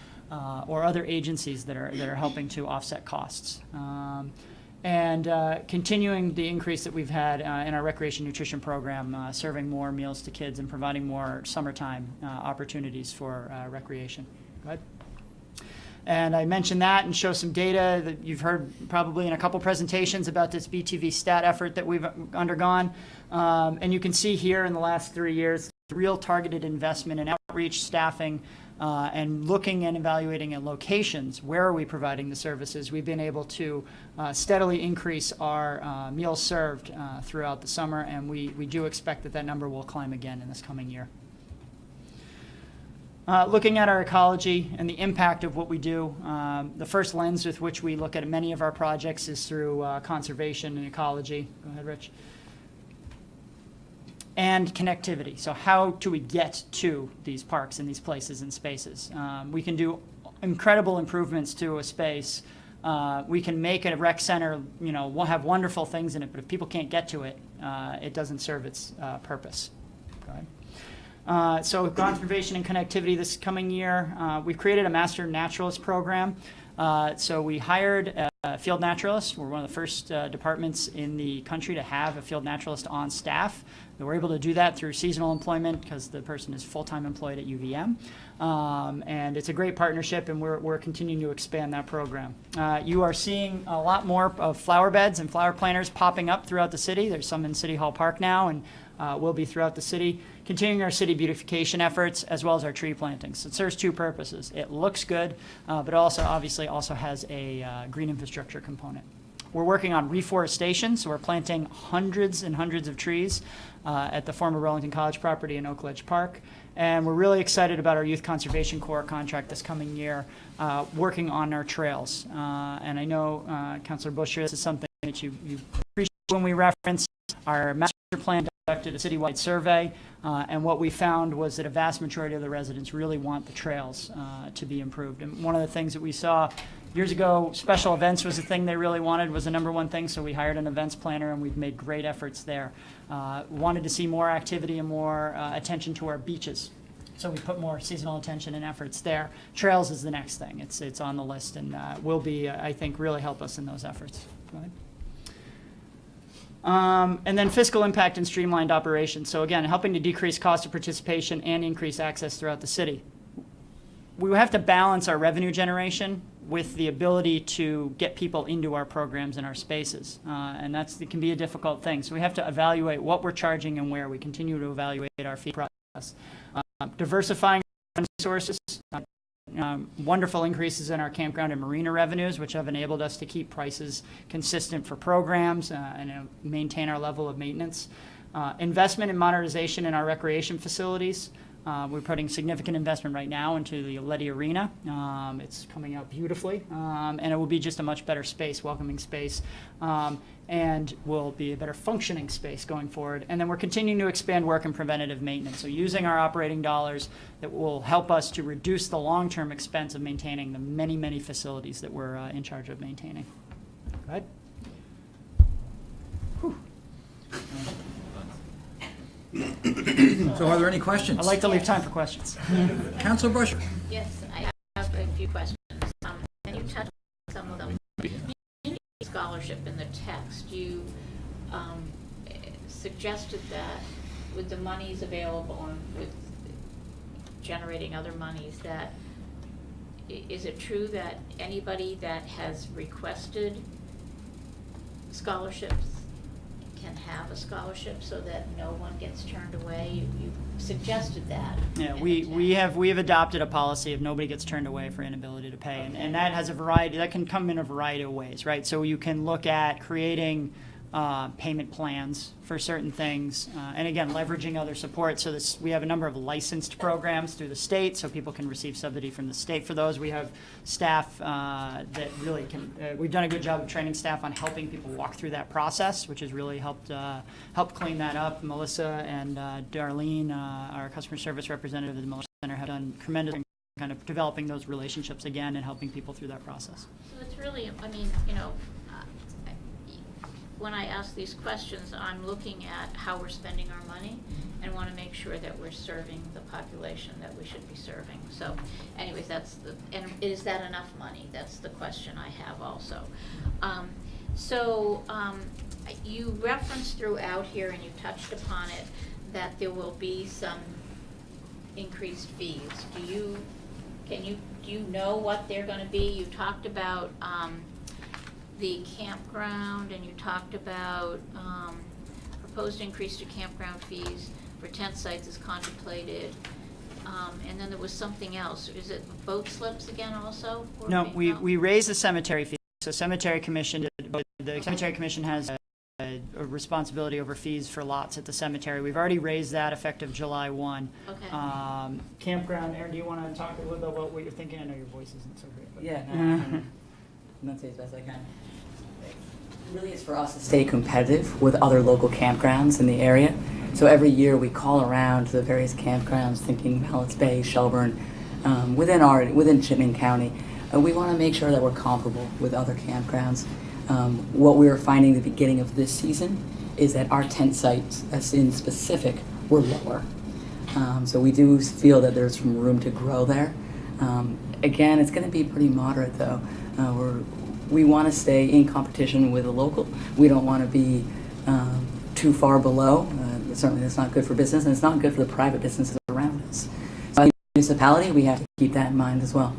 or other agencies that are helping to offset costs. And continuing the increase that we've had in our recreation nutrition program, serving more meals to kids and providing more summertime opportunities for recreation. Go ahead. And I mentioned that and show some data that you've heard probably in a couple presentations about this BTV stat effort that we've undergone. And you can see here in the last 3 years, real targeted investment in outreach, staffing, and looking and evaluating at locations, where are we providing the services? We've been able to steadily increase our meals served throughout the summer, and we do expect that number will climb again in this coming year. Looking at our ecology and the impact of what we do, the first lens with which we look at many of our projects is through conservation and ecology. Go ahead, Rich. And connectivity. So how do we get to these parks and these places and spaces? We can do incredible improvements to a space. We can make a rec center, we'll have wonderful things in it, but if people can't get to it, it doesn't serve its purpose. Go ahead. So conservation and connectivity this coming year, we've created a master naturalist program. So we hired a field naturalist. We're one of the first departments in the country to have a field naturalist on staff. We're able to do that through seasonal employment because the person is full-time employed at UVM. And it's a great partnership, and we're continuing to expand that program. You are seeing a lot more of flower beds and flower planters popping up throughout the city. There's some in City Hall Park now, and will be throughout the city, continuing our city beautification efforts as well as our tree plantings. It serves two purposes. It looks good, but also obviously also has a green infrastructure component. We're working on reforestation, so we're planting hundreds and hundreds of trees at the former Burlington College property in Oak Ledge Park. And we're really excited about our Youth Conservation Corps contract this coming year, working on our trails. And I know, Councilor Busher, this is something that you appreciate when we reference our master plan. Conducted a citywide survey, and what we found was that a vast majority of the residents really want the trails to be improved. And one of the things that we saw years ago, special events was the thing they really wanted, was the number one thing, so we hired an events planner, and we've made great efforts there. Wanted to see more activity and more attention to our beaches, so we put more seasonal attention and efforts there. Trails is the next thing. It's on the list, and will be, I think, really help us in those efforts. Go ahead. And then fiscal impact and streamlined operations. So again, helping to decrease cost of participation and increase access throughout the city. We have to balance our revenue generation with the ability to get people into our programs and our spaces. And it can be a difficult thing. So we have to evaluate what we're charging and where. We continue to evaluate our fee process. Diversifying sources. Wonderful increases in our campground and marina revenues, which have enabled us to keep prices consistent for programs and maintain our level of maintenance. Investment in modernization in our recreation facilities. We're putting significant investment right now into the Letty Arena. It's coming out beautifully, and it will be just a much better space, welcoming space, and will be a better functioning space going forward. And then we're continuing to expand work in preventative maintenance, so using our operating dollars that will help us to reduce the long-term expense of maintaining the many, many facilities that we're in charge of maintaining. Go ahead. Whew.
So are there any questions?
I'd like to leave time for questions.
Councilor Brusher?
Yes, I have a few questions. And you touched on some of them. Community scholarship in the text, you suggested that with the monies available and with generating other monies, that is it true that anybody that has requested scholarships can have a scholarship so that no one gets turned away? You suggested that.
Yeah, we have adopted a policy of nobody gets turned away for inability to pay, and that has a variety, that can come in a variety of ways, right? So you can look at creating payment plans for certain things, and again, leveraging other support. So we have a number of licensed programs through the state, so people can receive subsidy from the state for those. We have staff that really can, we've done a good job of training staff on helping people walk through that process, which has really helped clean that up. Melissa and Darlene, our customer service representative at the Miller Center, have done tremendous in kind of developing those relationships again and helping people through that process.
So it's really, I mean, you know, when I ask these questions, I'm looking at how we're spending our money and want to make sure that we're serving the population that we should be serving. So anyways, and is that enough money? That's the question I have also. You referenced throughout here, and you touched upon it, that there will be some increased fees. Do you know what they're going to be? You talked about the campground, and you talked about proposed increase to campground fees for tent sites is contemplated, and then there was something else. Is it boat slips again also?
No, we raised the cemetery fee. So cemetery commission, the cemetery commission has a responsibility over fees for lots at the cemetery. We've already raised that effective July 1.
Okay.
Campground, Aaron, do you want to talk a little bit about what you're thinking? I know your voice isn't so great. But.
Yeah, no, I'm say as best I can. Really, it's for us to stay competitive with other local campgrounds in the area. So every year we call around to the various campgrounds, thinking Mallets Bay, Shelburne, within Chittenden County. We want to make sure that we're comparable with other campgrounds. What we were finding at the beginning of this season is that our tent sites, as in specific, were lower. So we do feel that there's some room to grow there. Again, it's going to be pretty moderate, though. We want to stay in competition with the local. We don't want to be too far below. Certainly that's not good for business, and it's not good for the private businesses around us. So as a municipality, we have to keep that in mind as well.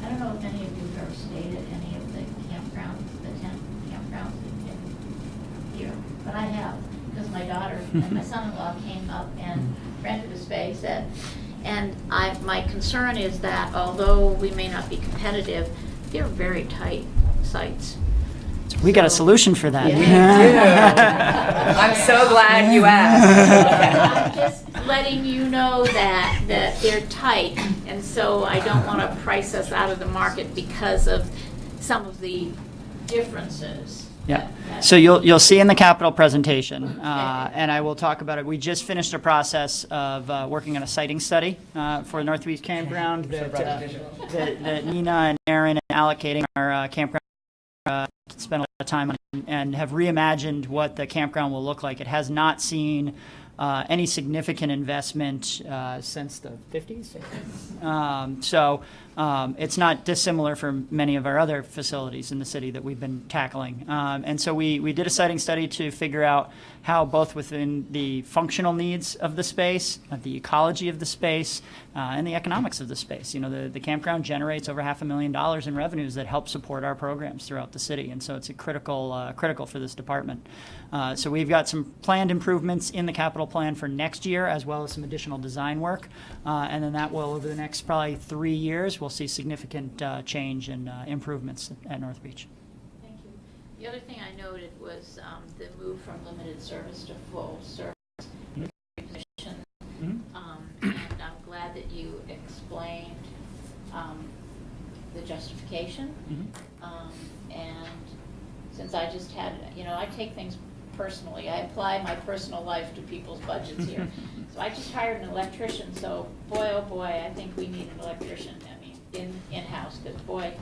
I don't know if any of you have ever stayed at any of the campgrounds, the tent campgrounds in here, but I have, because my daughter and my son-in-law came up and rented a space and my concern is that although we may not be competitive, they're very tight sites.
We got a solution for that.
Yeah.
I'm so glad you asked.
I'm just letting you know that they're tight, and so I don't want to price us out of the market because of some of the differences.
Yeah. So you'll see in the capital presentation, and I will talk about it. We just finished a process of working on a siting study for North Beach Campground that Nina and Aaron are allocating our campground. Spent a lot of time on and have reimagined what the campground will look like. It has not seen any significant investment since the 50s. It's not dissimilar from many of our other facilities in the city that we've been tackling. And so we did a siting study to figure out how both within the functional needs of the space, the ecology of the space, and the economics of the space. You know, the campground generates over $500,000 in revenues that help support our programs throughout the city. And so it's a critical for this department. So we've got some planned improvements in the capital plan for next year, as well as some additional design work. And then that will, over the next probably 3 years, we'll see significant change and improvements at North Beach.
Thank you. The other thing I noted was the move from limited service to full service. the justification. And since I just had, I take things personally. I apply my personal life to people's budgets here. So I just hired an electrician, so boy, oh boy, I think we need an electrician, in-house, because boy,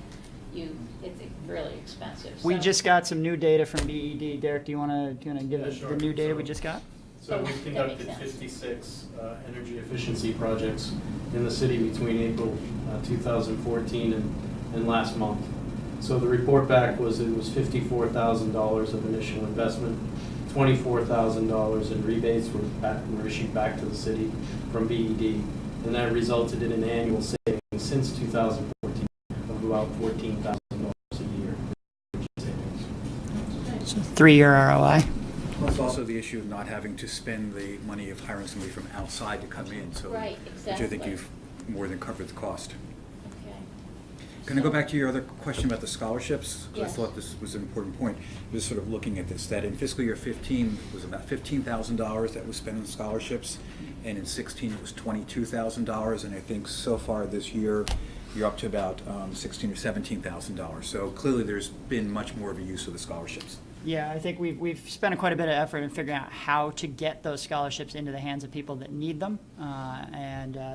it's really expensive.
We
So-
just got some new data from BED. Derek, do you want to give
Yeah,
the
sure.
new data we
So-
just got?
So we've
That
conducted
makes sense.
56 energy efficiency projects in the city between April 2014 and last month. So the report back was it was $54,000 of initial investment, $24,000 in rebates were issued back to the city from BED, and that resulted in an annual savings since 2014 of about $14,000 a year.
So 3-year ROI.
Plus also the issue of not having to spend the money of hiring somebody from outside to come in, so.
Right,
Which I think
exactly.
you've more than covered the cost.
Okay.
Can I go back to your other question about the scholarships? 'Cause
Yes.
I thought this was an important point. Just sort of looking at this, that in fiscal year 15, it was about $15,000 that was spent on scholarships, and in 16, it was $22,000, and I think so far this year, you're up to about $16,000 or $17,000. So clearly, there's been much more of a use of the scholarships.
Yeah, I think we've spent quite a bit of effort in figuring out how to get those scholarships into the hands of people that need them.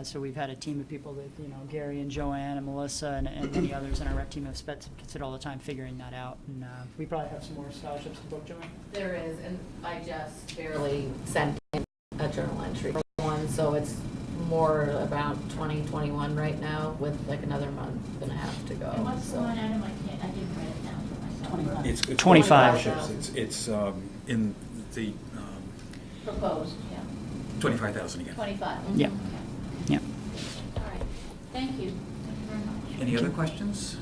So we've had a team of people that, Gary and Joanne and Melissa and many others in our rec team have spent all the time figuring that out. And we probably have some more scholarships to book, Joanne.
There is, and I just barely sent in a journal entry for one, so it's more about 2021 right now with like another month and a half to go.
And what's
so.
the line item? I didn't write it down for myself.
25.
It's
25.
scholarships. It's in the
Proposed, yeah.
25,000 again.
25.
Yeah.
Okay.
Yeah.
All right. Thank you. Thank you very much.
Any other questions?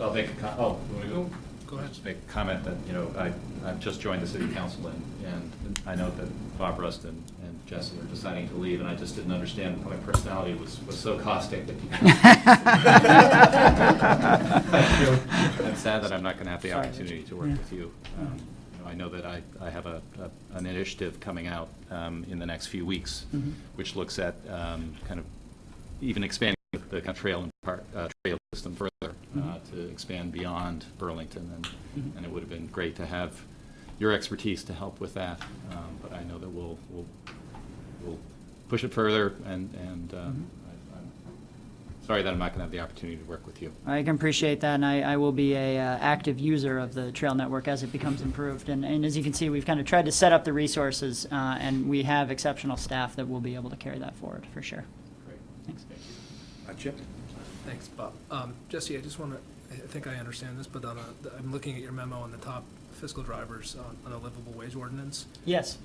I'll make a you wanna go? Go ahead. Just make a comment that, I've just joined the city council and I know that Bob Rust and Jesse are deciding to leave, and I just didn't understand how my personality was so caustic that I'm sad that I'm not going to have the
Sorry.
opportunity to work with you. I know that I have an initiative coming out in the next few weeks, which looks at kind of even expanding the kind of trail system further to expand beyond Burlington, and it would have been great to have your expertise to help with that. But I know that we'll push it further, and I'm sorry that I'm not going to have the opportunity to work with you.
I can appreciate that, and I will be a active user of the trail network as it becomes improved. And as you can see, we've kind of tried to set up the resources, and we have exceptional staff that will be able to carry that forward, for sure.
Great.
Thanks.
Chip?
Thanks, Bob. Jesse, I just want to, I think I understand this, but I'm looking at your memo on the top fiscal drivers on a livable wage ordinance.
Yes.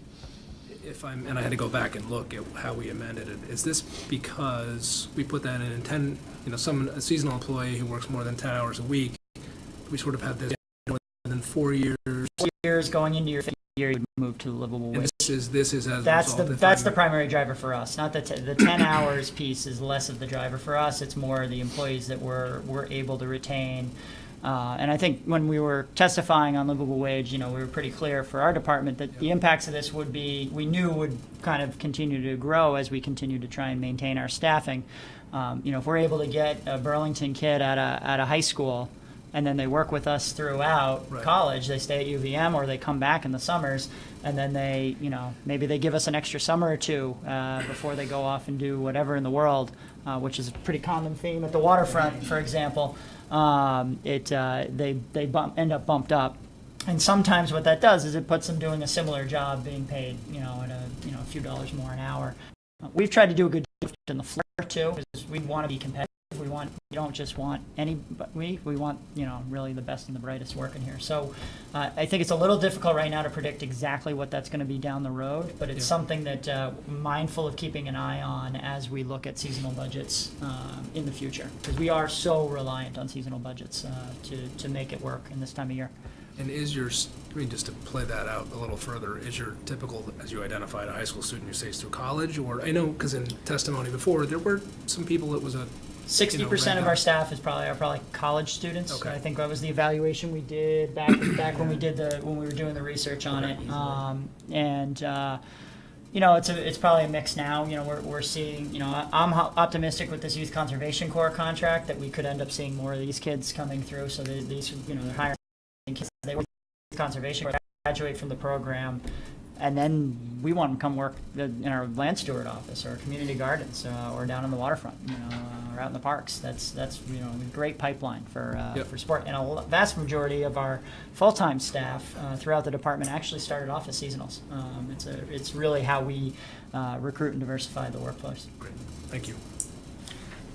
And I had to go back and look at how we amended it. Is this because we put that in a seasonal employee who works more than 10 hours a week, we sort of had this more than 4 years?
4 years going into your 5th year, you move to the livable
And
wage.
this is as a
That's
result.
that's the primary driver for us. Not the 10 hours piece is less of the driver for us. It's more the employees that we're able to retain. And I think when we were testifying on livable wage, we were pretty clear for our department that the impacts of this we knew would kind of continue to grow as we continue to try and maintain our staffing. If we're able to get a Burlington kid at a high school, and then they work with us throughout college, they stay at UVM or they come back in the summers, and then they, maybe they give us an extra summer or two before they go off and do whatever in the world, which is a pretty common theme at the waterfront, for example. They end up bumped up, and sometimes what that does is it puts them doing a similar job, being paid, at a few dollars more an hour. We've tried to do a good job in the floor too, because we want to be competitive. We don't just want we want really the best and the brightest working here. So I think it's a little difficult right now to predict exactly what that's going to be down the road, but it's something that mindful of keeping an eye on as we look at seasonal budgets in the future, because we are so reliant on seasonal budgets to make it work in this time of year.
And just to play that out a little further, is your typical, as you identified, a high school student who stays through college? Or I know, because in testimony before, there were some people that was a
60% of our staff are probably college students.
Okay.
I think that was the evaluation we did back when we were doing the research on it. you know, it's probably a mix now. You know, we're seeing, you know, I'm optimistic with this Youth Conservation Corps contract that we could end up seeing more of these kids coming through. So these, you know, they're hiring kids. They work with Conservation Corps, graduate from the program, and then we want them to come work in our land steward office or community gardens or down on the waterfront, you know, or out in the parks. That's you know, a great pipeline for sport. And a vast majority of our full-time staff throughout the department actually started off as seasonals. It's really how we recruit and diversify the workforce.
Great, thank you.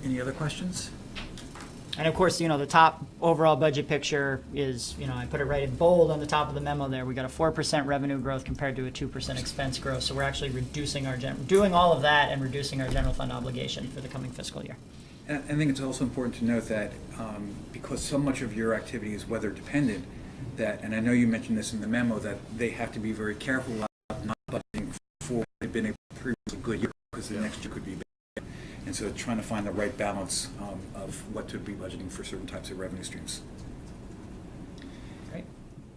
Any other questions?
And of course, you know, the top overall budget picture is, you know, I put it right in bold on the top of the memo there. We got a 4% revenue growth compared to a 2% expense growth. So we're actually reducing doing all of that and reducing our general fund obligation for the coming fiscal year.
And I think it's also important to note that because so much of your activity is weather dependent, that, and I know you mentioned this in the memo, that they have to be very careful about not budgeting for they've been a previously good year because the next year could be bad. And so trying to find the right balance of what to be budgeting for certain types of revenue streams.
Great.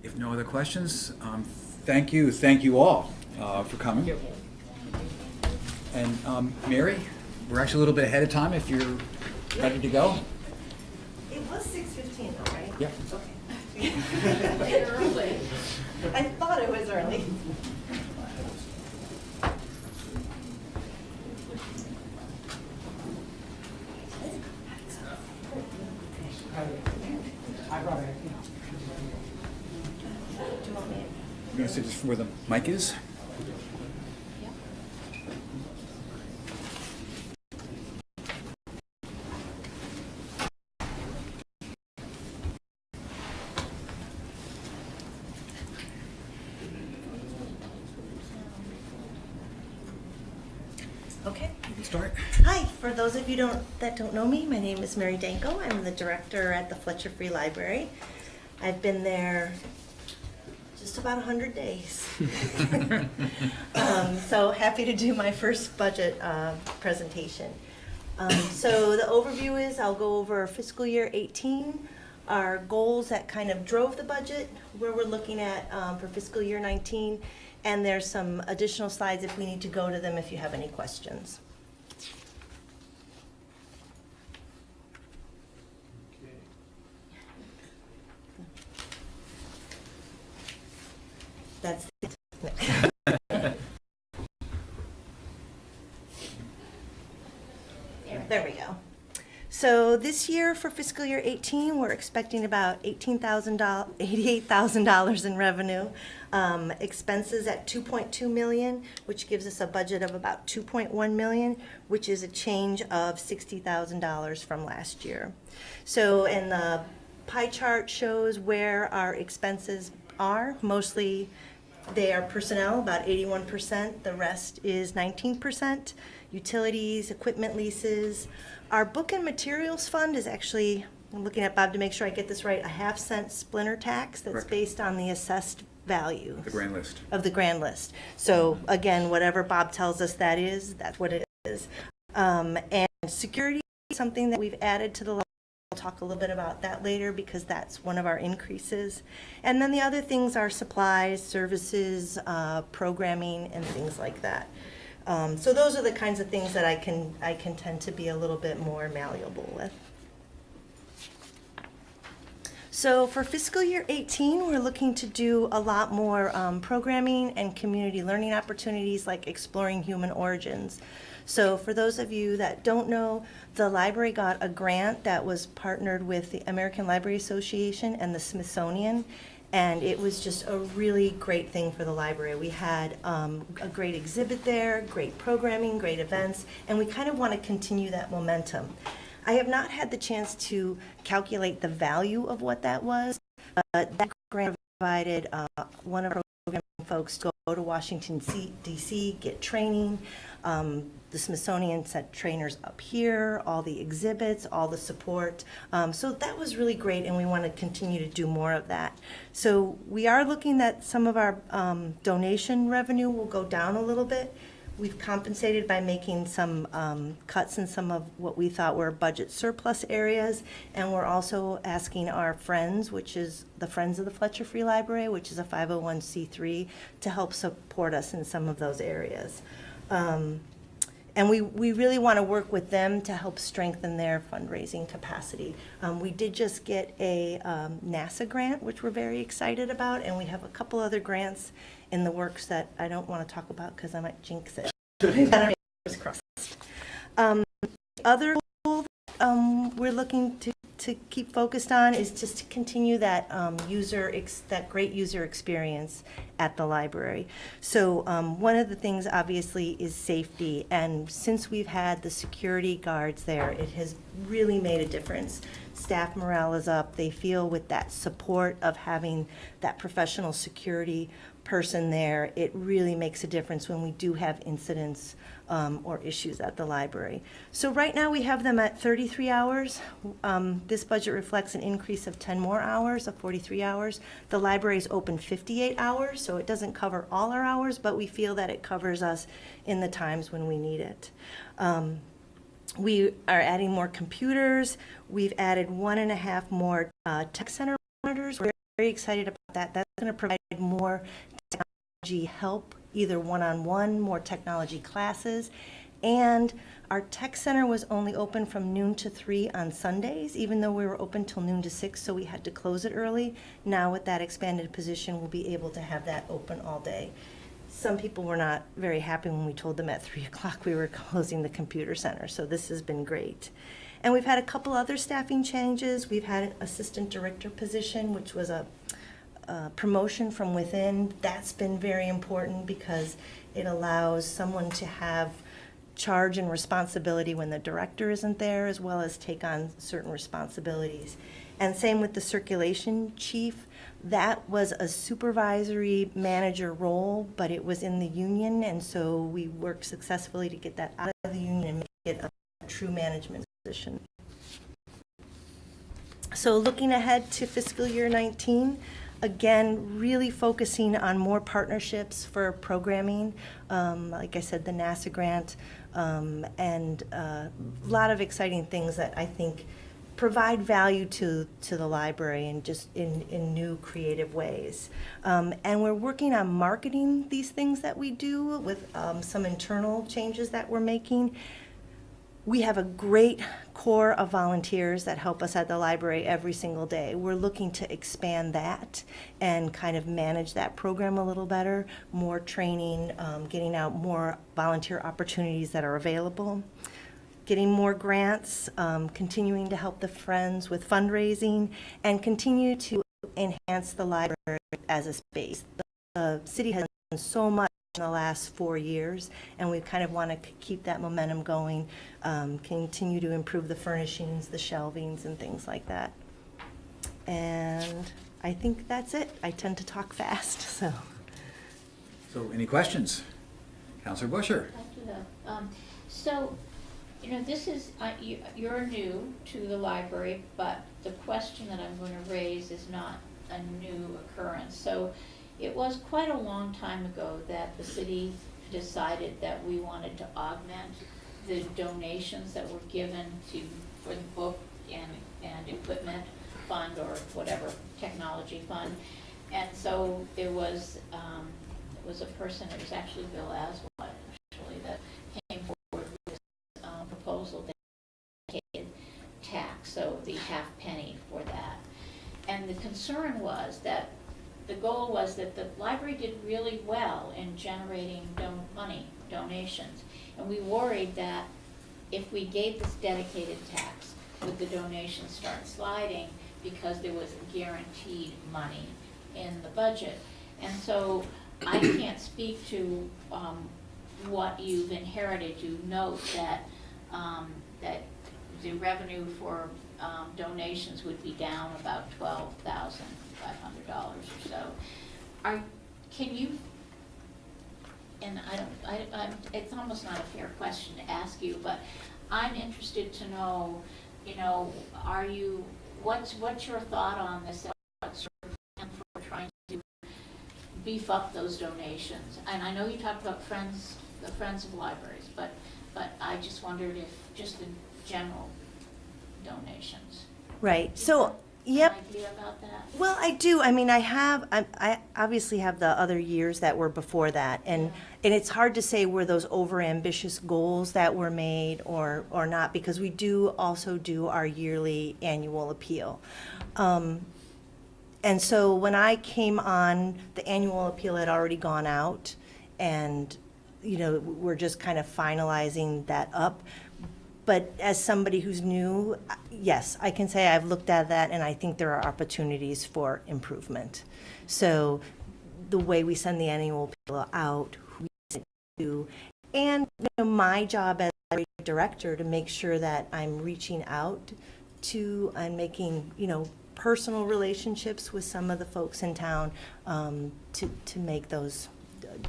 If no other questions, thank you all for coming.
Thank you.
And Mary, we're actually a little bit ahead of time if you're ready to go.
It was 6:15 though, right?
Yeah.
Okay.
Early.
I thought it was early.
You're going to sit just where the mic is?
Okay.
You can start.
Hi, for those of you that don't know me, my name is Mary Danko. I'm the director at the Fletcher Free Library. I've been there just about 100 days. So happy to do my first budget presentation. So the overview is I'll go over fiscal year 18, our goals that kind of drove the budget, where we're looking at for fiscal year 19, and there's some additional slides if we need to go to them if you have any questions. That's it. There we go. So this year for fiscal year 18, we're expecting about $88,000 in revenue. Expenses at $2.2 million, which gives us a budget of about $2.1 million, which is a change of $60,000 from last year. So, and the pie chart shows where our expenses are. Mostly they are personnel, about 81%. The rest is 19%. Utilities, equipment leases. Our book and materials fund is actually, I'm looking at Bob to make sure I get this right, a half-cent splinter tax that's
Correct.
Based on the assessed value.
The grand list.
Of the grand list. So again, whatever Bob tells us that is, that's what it is. And security is something that we've added to the law. I'll talk a little bit about that later because that's one of our increases. And then the other things are supplies, services, programming, and things like that. So those are the kinds of things that I can tend to be a little bit more malleable with. So for fiscal year 18, we're looking to do a lot more programming and community learning opportunities like exploring human origins. So for those of you that don't know, the library got a grant that was partnered with the American Library Association and the Smithsonian, and it was just a really great thing for the library. We had a great exhibit there, great programming, great events, and we kind of want to continue that momentum. I have not had the chance to calculate the value of what that was, but that grant provided one of our program folks to go to Washington, D.C., get training. The Smithsonian sent trainers up here, all the exhibits, all the support. So that was really great, and we want to continue to do more of that. So we are looking that some of our donation revenue will go down a little bit. We've compensated by making some cuts in some of what we thought were budget surplus areas, and we're also asking our Friends, which is the Friends of the Fletcher Free Library, which is a 501c3, to help support us in some of those areas. And we really want to work with them to help strengthen their fundraising capacity. We did just get a NASA grant, which we're very excited about, and we have a couple other grants in the works that I don't want to talk about because I might jinx it. We've got our fingers crossed. Other goal we're looking to keep focused on is just to continue that that great user experience at the library. So one of the things obviously is safety, and since we've had the security guards there, it has really made a difference. Staff morale is up. They feel with that support of having that professional security person there, it really makes a difference when we do have incidents or issues at the library. So right now we have them at 33 hours. This budget reflects an increase of 10 more hours, of 43 hours. The library is open 58 hours, so it doesn't cover all our hours, but we feel that it covers us in the times when we need it. We are adding more computers. We've added 1.5 more tech center monitors. We're very excited about that. That's going to provide more technology help, either one-on-one, more technology classes. And our tech center was only open from noon to 3 on Sundays, even though we were open till noon to 6, so we had to close it early. Now with that expanded position, we'll be able to have that open all day. Some people were not very happy when we told them at 3 o'clock we were closing the computer center, so this has been great. And we've had a couple other staffing changes. We've had an assistant director position, which was a promotion from within. That's been very important because it allows someone to have charge and responsibility when the director isn't there, as well as take on certain responsibilities. And same with the circulation chief. That was a supervisory manager role, but it was in the union, and so we worked successfully to get that out of the union and make it a true management position. So looking ahead to fiscal year 19, again, really focusing on more partnerships for programming. Like I said, the NASA grant, and a lot of exciting things that I think provide value to the library and just in new creative ways. And we're working on marketing these things that we do with some internal changes that we're making. We have a great core of volunteers that help us at the library every single day. We're looking to expand that and kind of manage that program a little better, more training, getting out more volunteer opportunities that are available, getting more grants, continuing to help the Friends with fundraising, and continue to enhance the library as a space. The city has done so much in the last 4 years, and we kind of want to keep that momentum going, continue to improve the furnishings, the shelvings, and things like that. And I think that's it. I tend to talk fast, so.
So any questions? Counselor Busher?
So, you know, this is, you're new to the library, but the question that I'm going to raise is not a new occurrence. So it was quite a long time ago that the city decided that we wanted to augment the donations that were given for the book and equipment fund, or whatever, technology fund. And so there was a person, it was actually Bill Aswad, actually, that came forward with this proposal that tax, so the half penny for that. And the concern was that the goal was that the library did really well in generating donations. And we worried that if we gave this dedicated tax, would the donations start sliding because there was guaranteed money in the budget. And so I can't speak to what you've inherited. You note that that the revenue for donations would be down about $12,500 or so. Can you? And it's almost not a fair question to ask you, but I'm interested to know, you know, what's your thought on this? What's your plan for trying to beef up those donations? And I know you talked about Friends the Friends of Libraries, but I just wondered if, just in general donations.
Right, so, yep.
An idea about that?
Well, I do. I mean, I obviously have the other years that were before that, and it's hard to say were those overambitious goals that were made or not, because we do also do our yearly annual appeal. And so when I came on, the annual appeal had already gone out, and, you know, we're just kind of finalizing that up. But as somebody who's new, yes, I can say I've looked at that, and I think there are opportunities for improvement. So the way we send the annual appeal out, who we send it to, and, you know, my job as library director to make sure that I'm reaching out to and making, you know, personal relationships with some of the folks in town to make those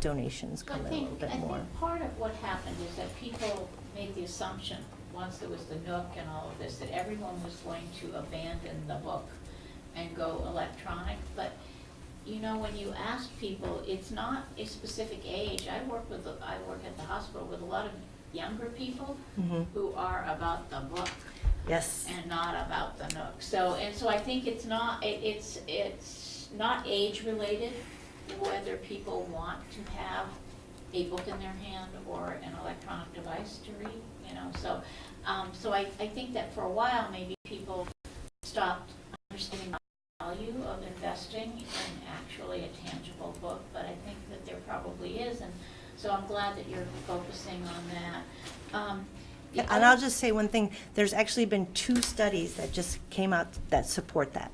donations come in a little bit more.
I think part of what happened is that people made the assumption, once there was the Nook and all of this, that everyone was going to abandon the book and go electronic. But, you know, when you ask people, it's not a specific age. I work at the hospital with a lot of younger people who are about the book.
Yes.
And not about the Nook. So I think it's not not age related, whether people want to have a book in their hand or an electronic device to read, you know. So I think that for a while maybe people stopped understanding the value of investing in actually a tangible book, but I think that there probably is, and so I'm glad that you're focusing on that.
And I'll just say one thing, there's actually been 2 studies that just came out that support that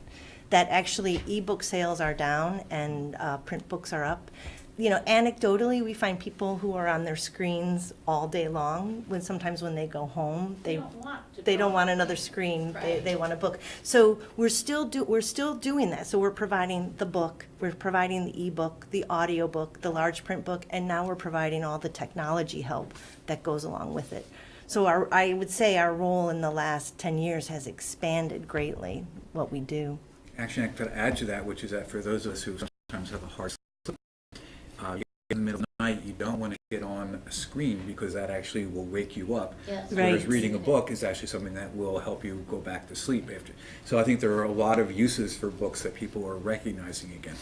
actually ebook sales are down and print books are up. You know, anecdotally, we find people who are on their screens all day long, sometimes when they go home, they don't want another screen,
Right.
they want a book. So we're still doing that. So we're providing the book, we're providing the ebook, the audio book, the large print book, and now we're providing all the technology help that goes along with it. So I would say our role in the last 10 years has expanded greatly, what we do.
Actually, I could add to that, which is that for those of us who sometimes have a hard sleep, in the middle of the night, you don't want to get on a screen because that actually will wake you up.
Yes.
Whereas
Right.
reading a book is actually something that will help you go back to sleep after. So I think there are a lot of uses for books that people are recognizing again.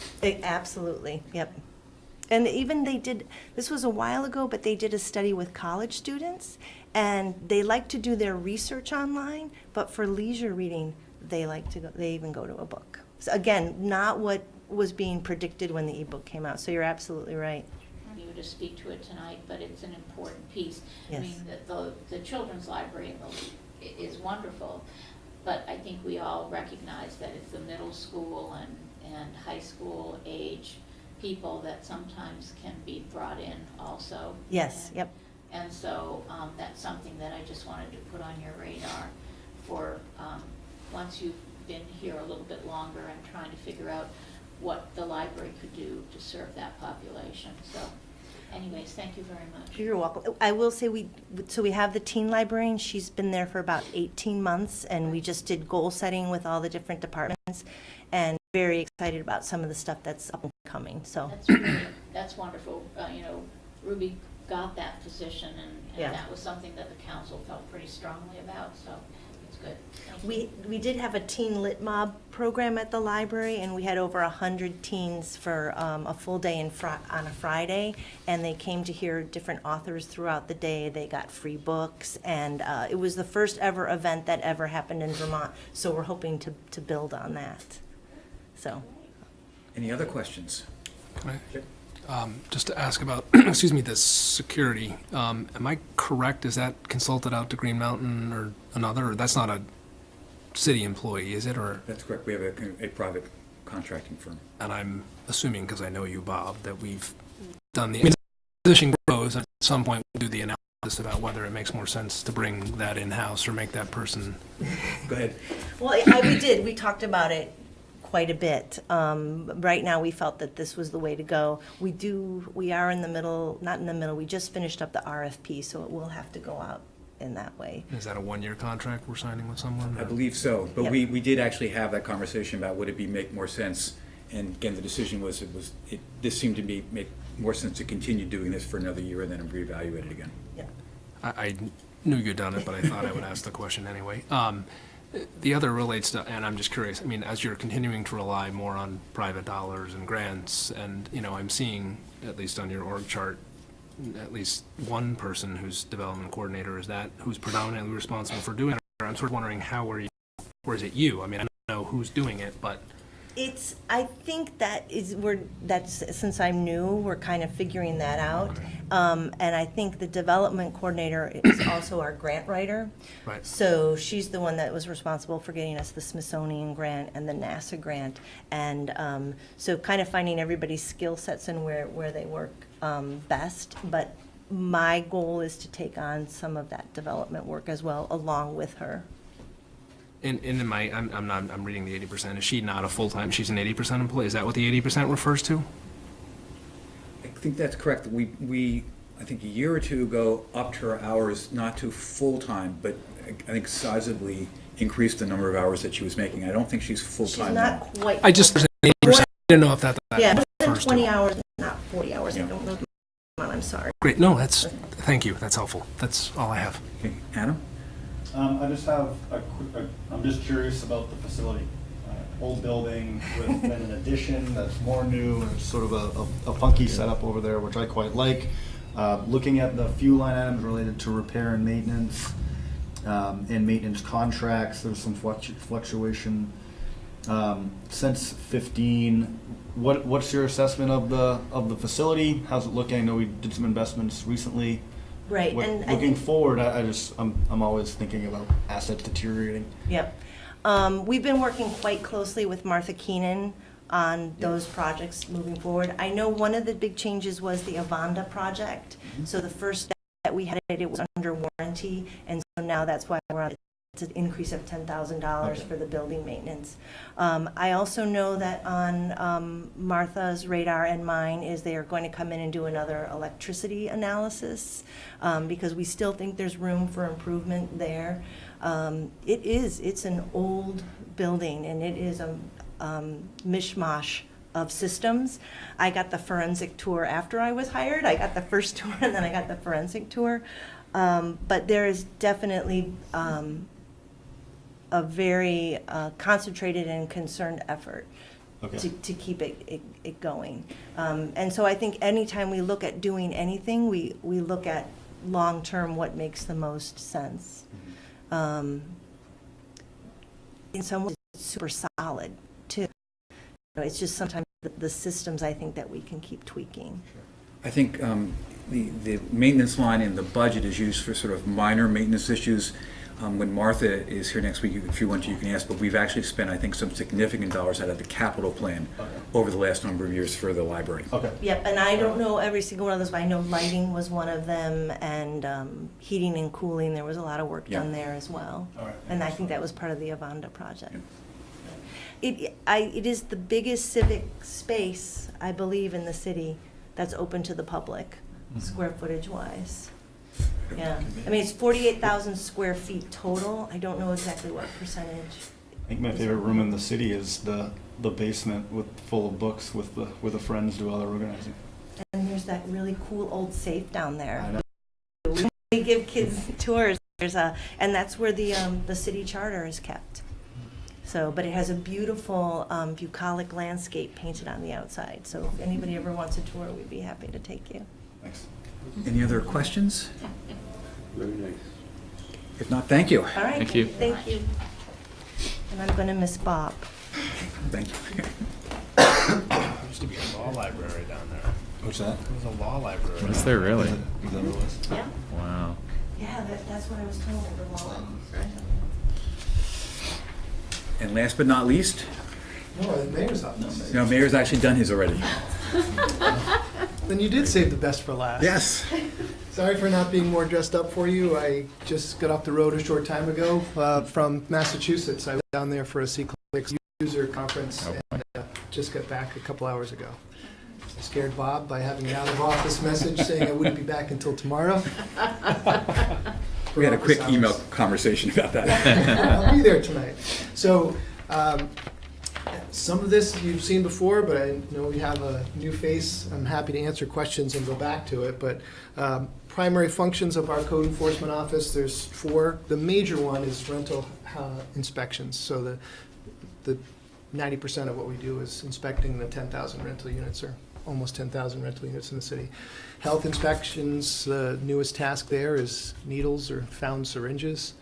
Absolutely, yep. And even this was a while ago, but they did a study with college students, and they like to do their research online, but for leisure reading, they even go to a book. So again, not what was being predicted when the ebook came out, so you're absolutely right.
You to speak to it tonight, but it's an important piece.
Yes.
I mean, the children's library is wonderful, but I think we all recognize that it's the middle school and high school age people that sometimes can be brought in also.
Yes,
And-
yep.
And so that's something that I just wanted to put on your radar for once you've been here a little bit longer and trying to figure out what the library could do to serve that population. So anyways, thank you very much.
You're welcome. I will say we have the teen librarian. She's been there for about 18 months, and we just did goal setting with all the different departments, and very excited about some of the stuff that's up and coming. So
That's wonderful. You know, Ruby got that position, and
Yeah.
that was something that the council felt pretty strongly about, so it's good. Thank you.
we did have a teen lit mob program at the library, and we had over 100 teens for a full day on a Friday, and they came to hear different authors throughout the day. They got free books, and it was the first ever event that ever happened in Vermont, so we're hoping to build on that. So.
Any other questions?
Just to ask about, excuse me, the security. Am I correct? Is that consulted out to Green Mountain or another? Or that's not a city employee, is it? Or
That's correct. We have a private contracting firm.
and I'm assuming, because I know you, Bob, that we've done the position grows. At some point, we'll do the analysis about whether it makes more sense to bring that in-house or make that person.
Go ahead.
Well, we talked about it quite a bit. Right now, we felt that this was the way to go. We are in the middle, not in the middle, we just finished up the RFP, so it will have to go out in that way.
Is that a one-year contract we're signing with someone?
I believe so, but
Yep.
we did actually have that conversation about would it make more sense, and again, the decision was this seemed to make more sense to continue doing this for another year and then reevaluate it again.
Yeah.
I knew you'd done it, but I thought I would ask the question anyway. The other relates to, and I'm just curious, I mean, as you're continuing to rely more on private dollars and grants, and, you know, I'm seeing, at least on your org chart, at least one person who's development coordinator, who's predominantly responsible for doing it. I'm sort of wondering or is it you? I mean, I don't know who's doing it, but.
I think that's since I'm new, we're kind of figuring that out. And I think the development coordinator is also our grant writer.
Right.
So she's the one that was responsible for getting us the Smithsonian grant and the NASA grant. And so kind of finding everybody's skill sets and where they work best. But my goal is to take on some of that development work as well, along with her.
I'm reading the 80%. Is she not a full-time, she's an 80% employee? Is that what the 80% refers to?
I think that's correct. We I think a year or two ago, upped her hours, not to full-time, but I think sizably increased the number of hours that she was making. I don't think she's full-time
She's
now.
not quite.
I just, 80%, I didn't know if that
Yeah, more than
refers to.
20 hours, not 40 hours.
Yeah.
I don't know. I'm sorry.
Great, no, thank you, that's helpful. That's all I have.
Okay, Adam?
I just have I'm just curious about the facility. Old building with an addition that's more new, and it's sort of a funky setup over there, which I quite like. Looking at the few line items related to repair and maintenance contracts, there's some fluctuation. Since 15, what's your assessment of the facility? How's it looking? I know we did some investments recently.
Right, and I
Looking
think,
forward, I'm always thinking about assets deteriorating.
yep. We've been working quite closely with Martha Keenan on those projects moving forward. I know one of the big changes was the Avanda project. So the first that we had it was under warranty, and so now that's why we're on it's an increase of $10,000 for the building maintenance. I also know that on Martha's radar and mine is they are going to come in and do another electricity analysis because we still think there's room for improvement there. It's an old building, and it is a mishmash of systems. I got the forensic tour after I was hired. I got the first tour and then I got the forensic tour. But there is definitely a very concentrated and concerned effort to keep it going. And so I think anytime we look at doing anything, we look at long-term what makes the most sense. In some ways, it's super solid, too. It's just sometimes the systems, I think, that we can keep tweaking.
I think the maintenance line in the budget is used for sort of minor maintenance issues. When Martha is here next week, if you want to, you can ask, but we've actually spent, I think, some significant dollars out of the capital plan over the last number of years for the library.
Okay.
Yep, and I don't know every single one of those, but I know lighting was one of them, and heating and cooling, there was a lot of work done there as well.
All right.
And I think that was part of the Avanda project. It is the biggest civic space, I believe, in the city that's open to the public, square footage wise. Yeah, I mean, it's 48,000 square feet total. I don't know exactly what percentage.
I think my favorite room in the city is the basement full of books where the friends do all their organizing.
And there's that really cool old safe down there.
I know.
We give kids tours. And that's where the city charter is kept. So, but it has a beautiful bucolic landscape painted on the outside. So if anybody ever wants a tour, we'd be happy to take you.
Thanks.
Any other questions?
Very nice.
If not, thank you.
All right.
Thank you.
Thank you. And I'm going to miss Bob.
Thank you.
There used to be a law library down there.
What's that?
There was a law library.
Is there really?
Is that what it was?
Yeah.
Wow.
Yeah, that's what I was told. The law.
And last but not least,
No, the mayor's up next.
no, Mayor's actually done his already.
Then you did save the best for last.
Yes.
Sorry for not being more dressed up for you. I just got off the road a short time ago from Massachusetts. I was down there for a C-Click user conference and just got back a couple hours ago. I scared Bob by having an out-of-office message saying I wouldn't be back until tomorrow.
We had a quick email conversation about that.
I'll be there tonight. So Some of this you've seen before, but I know we have a new face. I'm happy to answer questions and go back to it. But primary functions of our code enforcement office, there's 4. The major one is rental inspections. So the 90% of what we do is inspecting the 10,000 rental units, or almost 10,000 rental units in the city. Health inspections, the newest task there is needles or found syringes.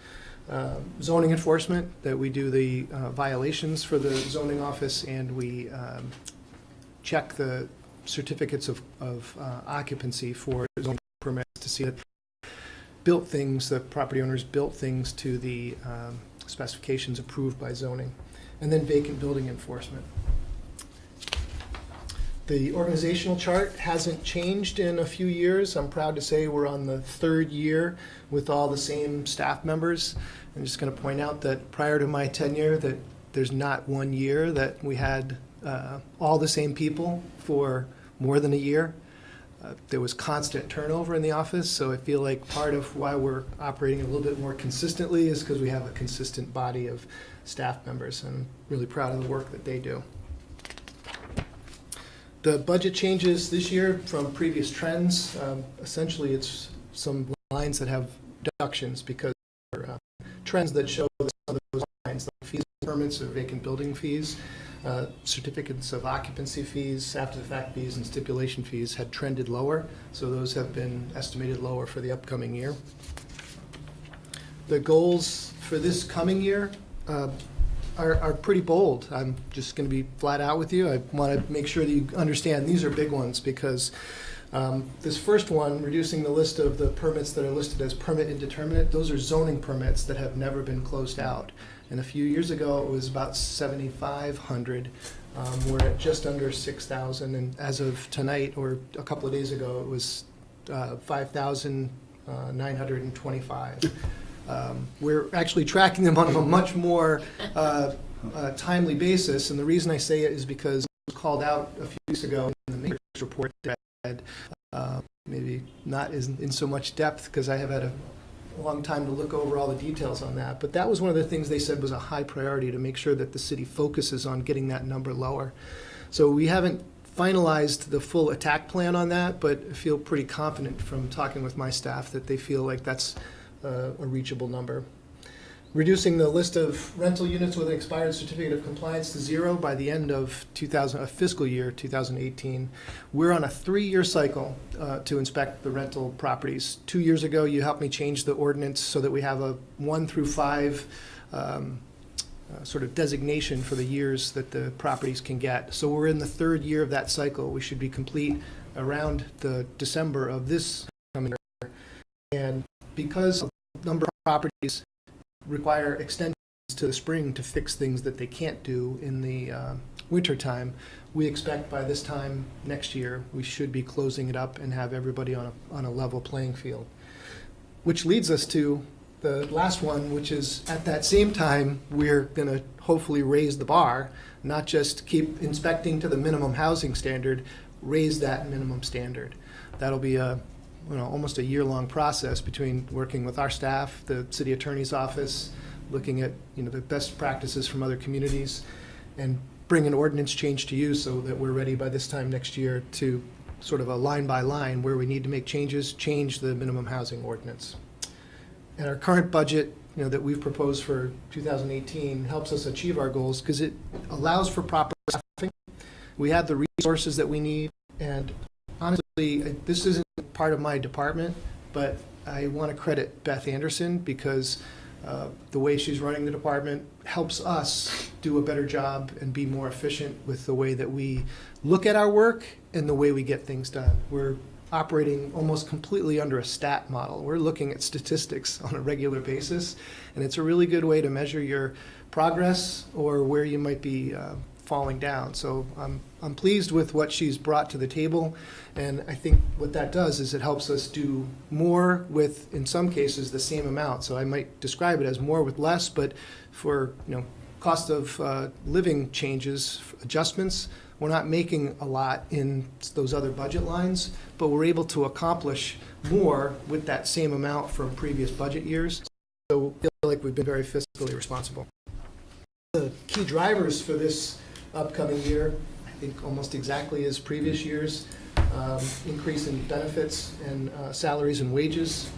Zoning enforcement, that we do the violations for the zoning office, and we check the certificates of occupancy for zoning permits to see that built things, the property owners built things to the specifications approved by zoning. And then vacant building enforcement. The organizational chart hasn't changed in a few years. I'm proud to say we're on the 3rd year with all the same staff members. I'm just going to point out that prior to my tenure, that there's not one year that we had all the same people for more than a year. There was constant turnover in the office, so I feel like part of why we're operating a little bit more consistently is because we have a consistent body of staff members, and I'm really proud of the work that they do. The budget changes this year from previous trends. Essentially, it's some lines that have deductions because there are trends that show that some of those lines, like fees and permits or vacant building fees, certificates of occupancy fees, after-the-fact fees, and stipulation fees had trended lower. So those have been estimated lower for the upcoming year. The goals for this coming year are pretty bold. I'm just going to be flat out with you. I want to make sure that you understand these are big ones because this first one, reducing the list of the permits that are listed as permit indeterminate, those are zoning permits that have never been closed out. And a few years ago, it was about 7,500. We're at just under 6,000. And as of tonight, or a couple of days ago, it was 5,925. We're actually tracking them on a much more timely basis, and the reason I say it is because it was called out a few weeks ago in the Matrix report that I had, maybe not in so much depth because I have had a long time to look over all the details on that, but that was one of the things they said was a high priority to make sure that the city focuses on getting that number lower. So we haven't finalized the full attack plan on that, but I feel pretty confident from talking with my staff that they feel like that's a reachable number. Reducing the list of rental units with an expired certificate of compliance to 0 by the end of fiscal year 2018. We're on a 3-year cycle to inspect the rental properties. 2 years ago, you helped me change the ordinance so that we have a 1 through 5 sort of designation for the years that the properties can get. So we're in the 3rd year of that cycle. We should be complete around the December of this coming year. And because a number of properties require extensions to the spring to fix things that they can't do in the winter time, we expect by this time next year we should be closing it up and have everybody on a level playing field. Which leads us to the last one, which is at that same time we're going to hopefully raise the bar, not just keep inspecting to the minimum housing standard, raise that minimum standard. That'll be almost a year-long process between working with our staff, the city attorney's office, looking at the best practices from other communities, and bring an ordinance change to you so that we're ready by this time next year to sort of a line by line where we need to make changes, change the minimum housing ordinance. And our current budget that we've proposed for 2018 helps us achieve our goals because it allows for proper staffing. We have the resources that we need, and honestly, this isn't part of my department, but I want to credit Beth Anderson because the way she's running the department helps us do a better job and be more efficient with the way that we look at our work and the way we get things done. We're operating almost completely under a stat model. We're looking at statistics on a regular basis, and it's a really good way to measure your progress or where you might be falling down. So I'm pleased with what she's brought to the table, and I think what that does is it helps us do more with, in some cases, the same amount. So I might describe it as more with less, but for cost of living changes, adjustments, we're not making a lot in those other budget lines, but we're able to accomplish more with that same amount from previous budget years. So I feel like we've been very fiscally responsible. The key drivers for this upcoming year, I think almost exactly as previous years. Increase in benefits and salaries and wages.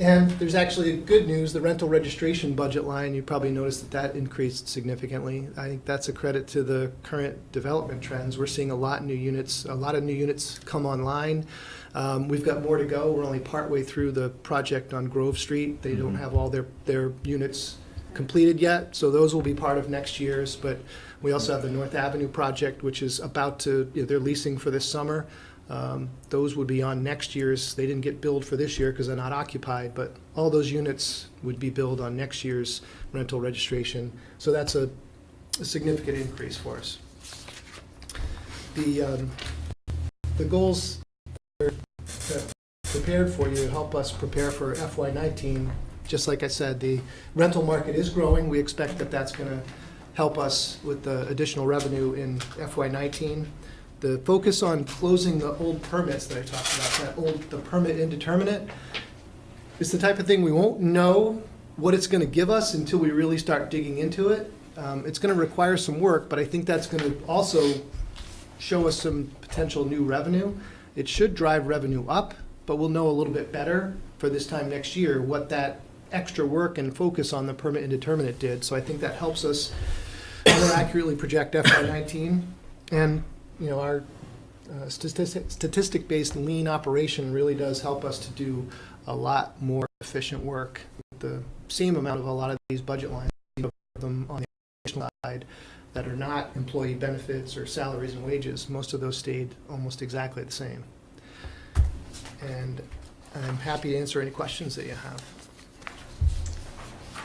And there's actually good news, the rental registration budget line, you probably noticed that increased significantly. I think that's a credit to the current development trends. We're seeing a lot of new units come online. We've got more to go. We're only partway through the project on Grove Street. They don't have all their units completed yet, so those will be part of next year's. But we also have the North Avenue project, which is about to, they're leasing for this summer. Those would be on next year's. They didn't get billed for this year because they're not occupied, but all those units would be billed on next year's rental registration. So that's a significant increase for us. The goals that are prepared for you help us prepare for FY19. Just like I said, the rental market is growing. We expect that that's going to help us with the additional revenue in FY19. The focus on closing the old permits that I talked about, the permit indeterminate, is the type of thing we won't know what it's going to give us until we really start digging into it. It's going to require some work, but I think that's going to also show us some potential new revenue. It should drive revenue up, but we'll know a little bit better for this time next year what that extra work and focus on the permit indeterminate did. So I think that helps us more accurately project FY19. And our statistic-based lean operation really does help us to do a lot more efficient work with the same amount of a lot of these budget lines, them on the operational side that are not employee benefits or salaries and wages. Most of those stayed almost exactly the same. And I'm happy to answer any questions that you have.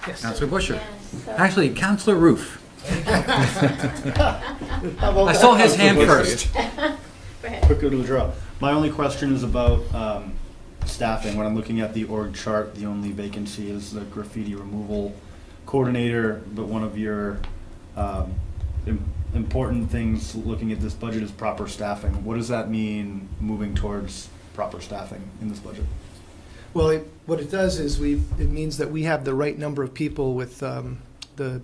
Yes.
Councilor Busher.
Yes, so-
Actually, Councilor Roof.
I
I saw his hand first.
Go ahead.
Quick little draw. My only question is about staffing. When I'm looking at the org chart, the only vacancy is the graffiti removal coordinator, but one of your important things looking at this budget is proper staffing. What does that mean moving towards proper staffing in this budget?
Well, what it does is it means that we have the right number of people with the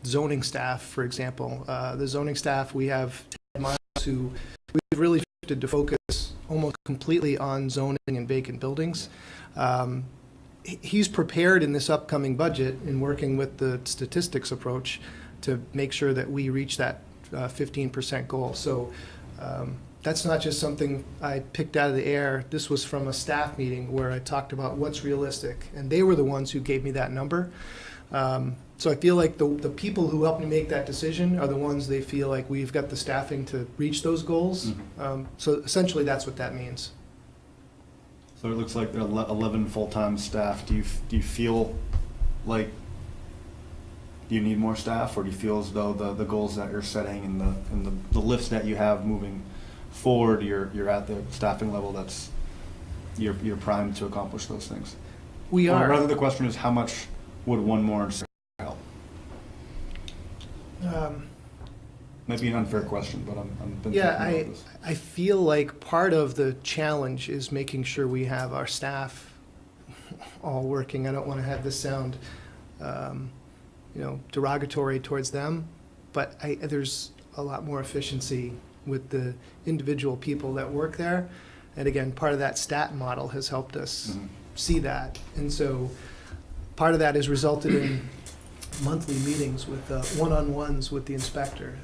zoning staff, for example. The zoning staff, we have Miles, who we've really shifted to focus almost completely on zoning and vacant buildings. He's prepared in this upcoming budget in working with the statistics approach to make sure that we reach that 15% goal. So that's not just something I picked out of the air. This was from a staff meeting where I talked about what's realistic, and they were the ones who gave me that number. So I feel like the people who helped me make that decision are the ones they feel like we've got the staffing to reach those goals.
Mm-hmm.
So essentially that's what that means.
So it looks like there are 11 full-time staff. Do you feel like you need more staff, or do you feel as though the goals that you're setting and the lifts that you have moving forward, you're at the staffing level that's you're primed to accomplish those things?
We are.
Or rather, the question is, how much would one more help? Might be an unfair question, but I'm thinking about this.
I feel like part of the challenge is making sure we have our staff all working. I don't want to have this sound, derogatory towards them, but there's a lot more efficiency with the individual people that work there. And again, part of that stat model has helped us see that. And so part of that has resulted in monthly meetings with one-on-ones with the inspector.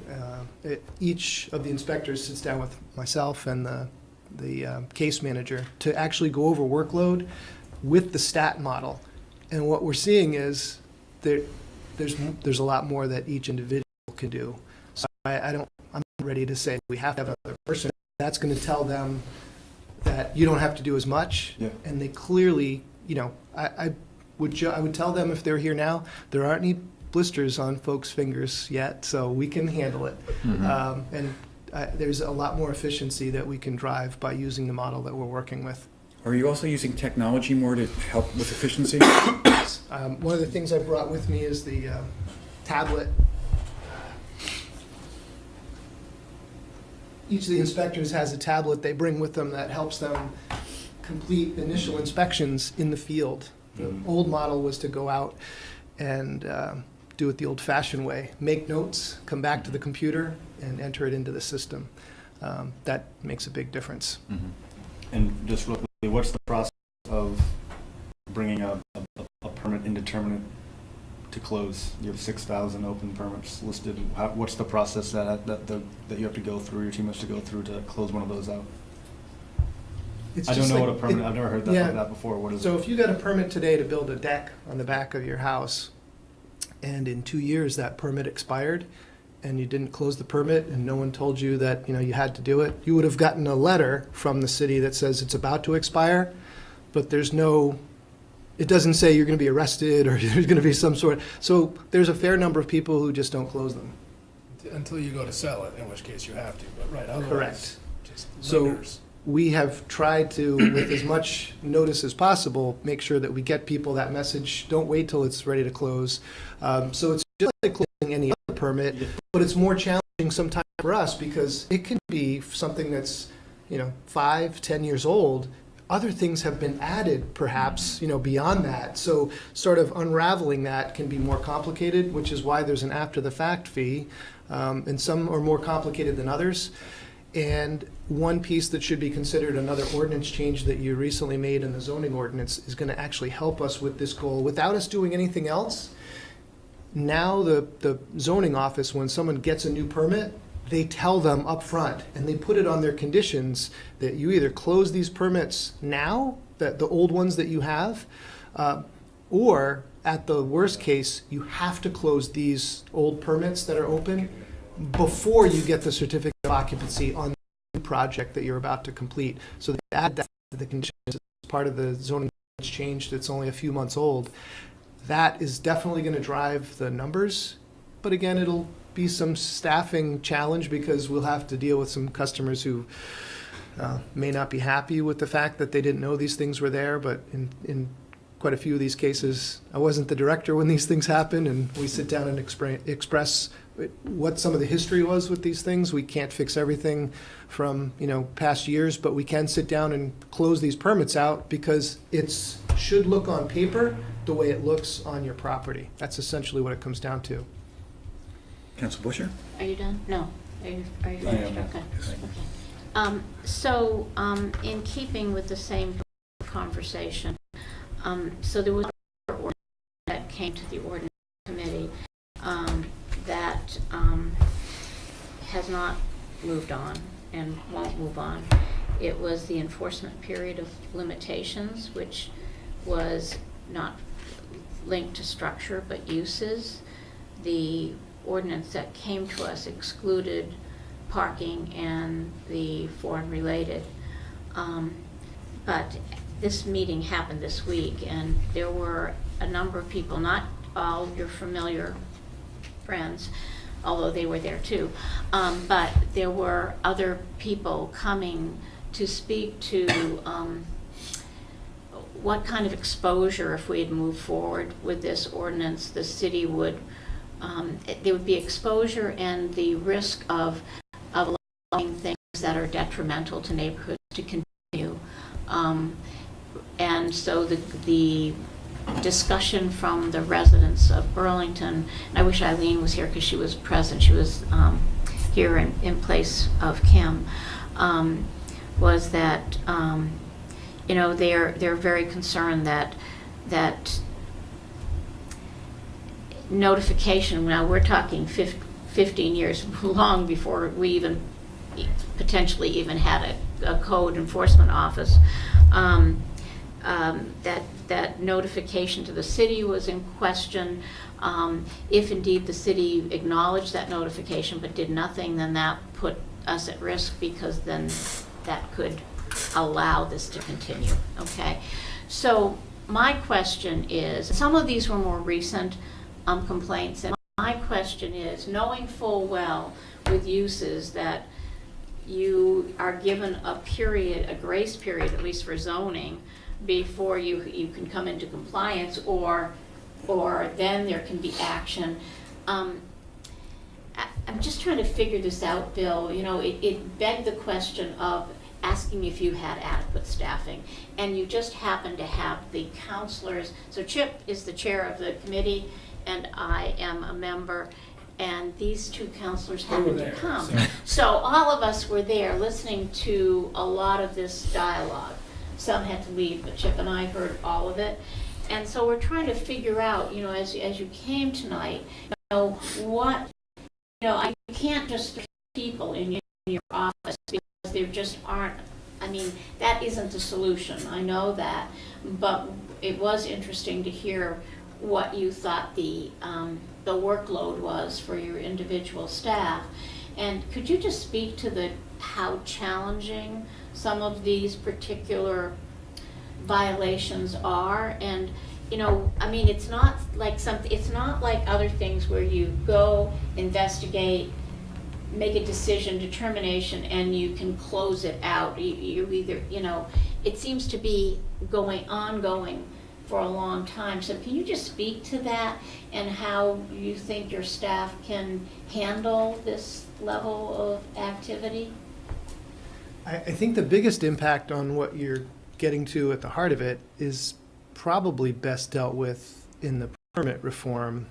Each of the inspectors sits down with myself and the case manager to actually go over workload with the stat model. And what we're seeing is there's a lot more that each individual can do. So I'm not ready to say we have to have another person. That's going to tell them that you don't have to do as much.
Yeah. And
they clearly, I would tell them if they're here now, there aren't any blisters on folks' fingers yet, so we can handle it. And there's a lot more efficiency that we can drive by using the model that we're working with.
Are you also using technology more to help with efficiency?
One of the things I brought with me is the tablet. Each of the inspectors has a tablet they bring with them that helps them complete initial inspections in the field. The old model was to go out and do it the old-fashioned way. Make notes, come back to the computer, and enter it into the system. That makes a big difference.
And just real quickly, what's the process of bringing a permit indeterminate to close? You have 6,000 open permits listed. What's the process that you have to go through, your team has to go through to close one of those out?
It's
I don't
just
know
like-
what a permit, I've never heard
Yeah.
that before. What is
So
it?
if you got a permit today to build a deck on the back of your house, and in 2 years that permit expired, and you didn't close the permit, and no one told you that, you had to do it, you would have gotten a letter from the city that says it's about to expire, but it doesn't say you're going to be arrested or there's going to be some sort. So there's a fair number of people who just don't close them.
Until you go to sell it, in which case you have to, but right, otherwise.
Correct.
Just
So
lingers.
we have tried to, with as much notice as possible, make sure that we get people that message, don't wait till it's ready to close. So it's just like closing any other permit, but it's more challenging sometimes for us because it can be something that's, 5, 10 years old. Other things have been added, perhaps, beyond that. So sort of unraveling that can be more complicated, which is why there's an after-the-fact fee, and some are more complicated than others. And one piece that should be considered, another ordinance change that you recently made in the zoning ordinance, is going to actually help us with this goal without us doing anything else. Now the zoning office, when someone gets a new permit, they tell them up front, and they put it on their conditions that you either close these permits now, that the old ones that you have, or at the worst case, you have to close these old permits that are open before you get the certificate of occupancy on the new project that you're about to complete. So they add that to the conditions as part of the zoning change that's only a few months old. That is definitely going to drive the numbers, but again, it'll be some staffing challenge because we'll have to deal with some customers who may not be happy with the fact that they didn't know these things were there, but in quite a few of these cases, I wasn't the director when these things happen, and we sit down and express what some of the history was with these things. We can't fix everything from past years, but we can sit down and close these permits out because it should look on paper the way it looks on your property. That's essentially what it comes down to.
Council Busher?
Are you done? No. Are you
I
finished?
am.
Okay. Okay. So, in keeping with the same conversation, so there was another ordinance that came to the ordinance committee that has not moved on and won't move on. It was the enforcement period of limitations, which was not linked to structure but uses. The ordinance that came to us excluded parking and the foreign related. But this meeting happened this week, and there were a number of people, not all your familiar friends, although they were there too, but there were other people coming to speak to what kind of exposure, if we had moved forward with this ordinance, the city would, there would be exposure and the risk of allowing things that are detrimental to neighborhoods to continue. And so the discussion from the residents of Burlington, and I wish Eileen was here because she was present, she was here in place of Kim, was that they're very concerned that notification, now we're talking 15 years long before we even potentially even had a code enforcement office, that notification to the city was in question. If indeed the city acknowledged that notification but did nothing, then that put us at risk because then that could allow this to continue, okay? So my question is, some of these were more recent complaints, and my question is, knowing full well with uses that you are given a period, a grace period, at least for zoning, before you can come into compliance, or then there can be action. I'm just trying to figure this out, Bill. It begged the question of asking if you had adequate staffing, and you just happen to have the counselors. So Chip is the chair of the committee, and I am a member, and these two counselors happened to come. So all of us were there listening to a lot of this dialogue. Some had to leave, but Chip and I heard all of it. And so we're trying to figure out, as you came tonight, what, you can't just people in your office because there just aren't, that isn't the solution. I know that, but it was interesting to hear what you thought the workload was for your individual staff. And could you just speak to how challenging some of these particular violations are? And it's not like other things where you go investigate, make a decision, determination, and you can close it out. You either, it seems to be ongoing for a long time. So can you just speak to that and how you think your staff can handle this level of activity?
I think the biggest impact on what you're getting to at the heart of it is probably best dealt with in the permit reform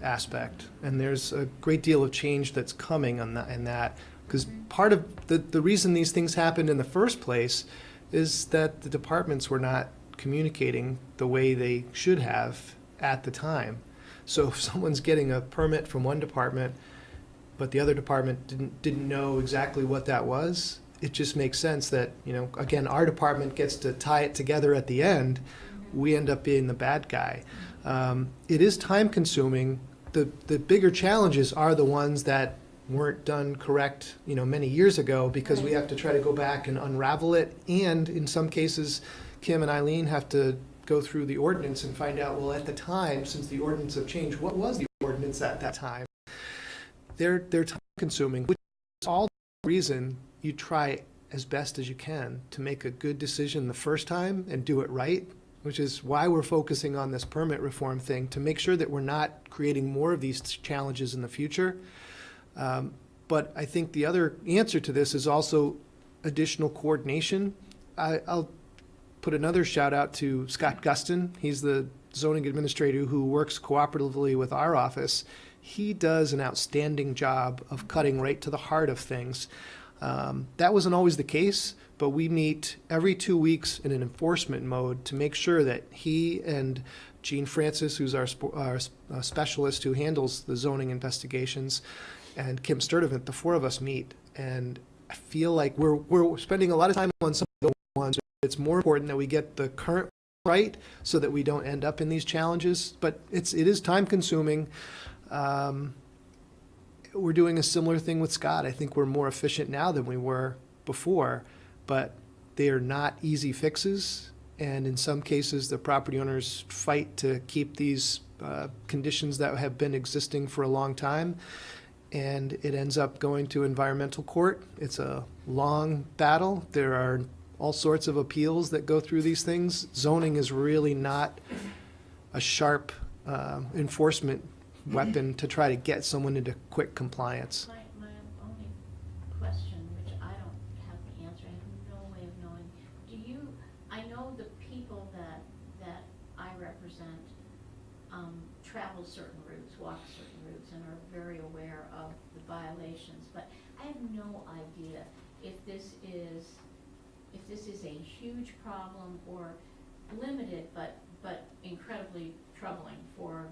aspect. And there's a great deal of change that's coming in that, because part of the reason these things happened in the first place is that the departments were not communicating the way they should have at the time. So if someone's getting a permit from one department, but the other department didn't know exactly what that was, it just makes sense that, again, our department gets to tie it together at the end. We end up being the bad guy. It is time consuming. The bigger challenges are the ones that weren't done correct, many years ago, because we have to try to go back and unravel it. And in some cases, Kim and Eileen have to go through the ordinance and find out, well, at the time, since the ordinance have changed, what was the ordinance at that time? They're time consuming, which is all the reason you try as best as you can to make a good decision the first time and do it right, which is why we're focusing on this permit reform thing, to make sure that we're not creating more of these challenges in the future. But I think the other answer to this is also additional coordination. I'll put another shout out to Scott Guston. He's the zoning administrator who works cooperatively with our office. He does an outstanding job of cutting right to the heart of things. That wasn't always the case, but we meet every 2 weeks in an enforcement mode to make sure that he and Gene Francis, who's our specialist who handles the zoning investigations, and Kim Sturdivant, the four of us meet. And I feel like we're spending a lot of time on some of the ones. It's more important that we get the current right so that we don't end up in these challenges. But it is time consuming. We're doing a similar thing with Scott. I think we're more efficient now than we were before, but they are not easy fixes. And in some cases, the property owners fight to keep these conditions that have been existing for a long time. And it ends up going to environmental court. It's a long battle. There are all sorts of appeals that go through these things. Zoning is really not a sharp enforcement weapon to try to get someone into quick compliance.
My only question, which I don't have the answer, I have no way of knowing. I know the people that I represent travel certain routes, walk certain routes, and are very aware of the violations, but I have no idea if this is a huge problem or limited but incredibly troubling for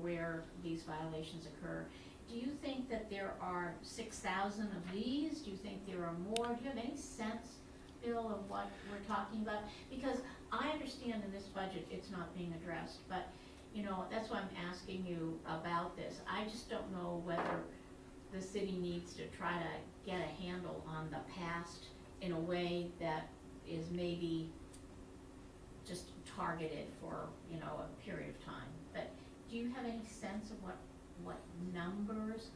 where these violations occur. Do you think that there are 6,000 of these? Do you think there are more? Do you have any sense, Bill, of what we're talking about? Because I understand in this budget it's not being addressed, but that's why I'm asking you about this. I just don't know whether the city needs to try to get a handle on the past in a way that is maybe just targeted for, a period of time. But do you have any sense of what numbers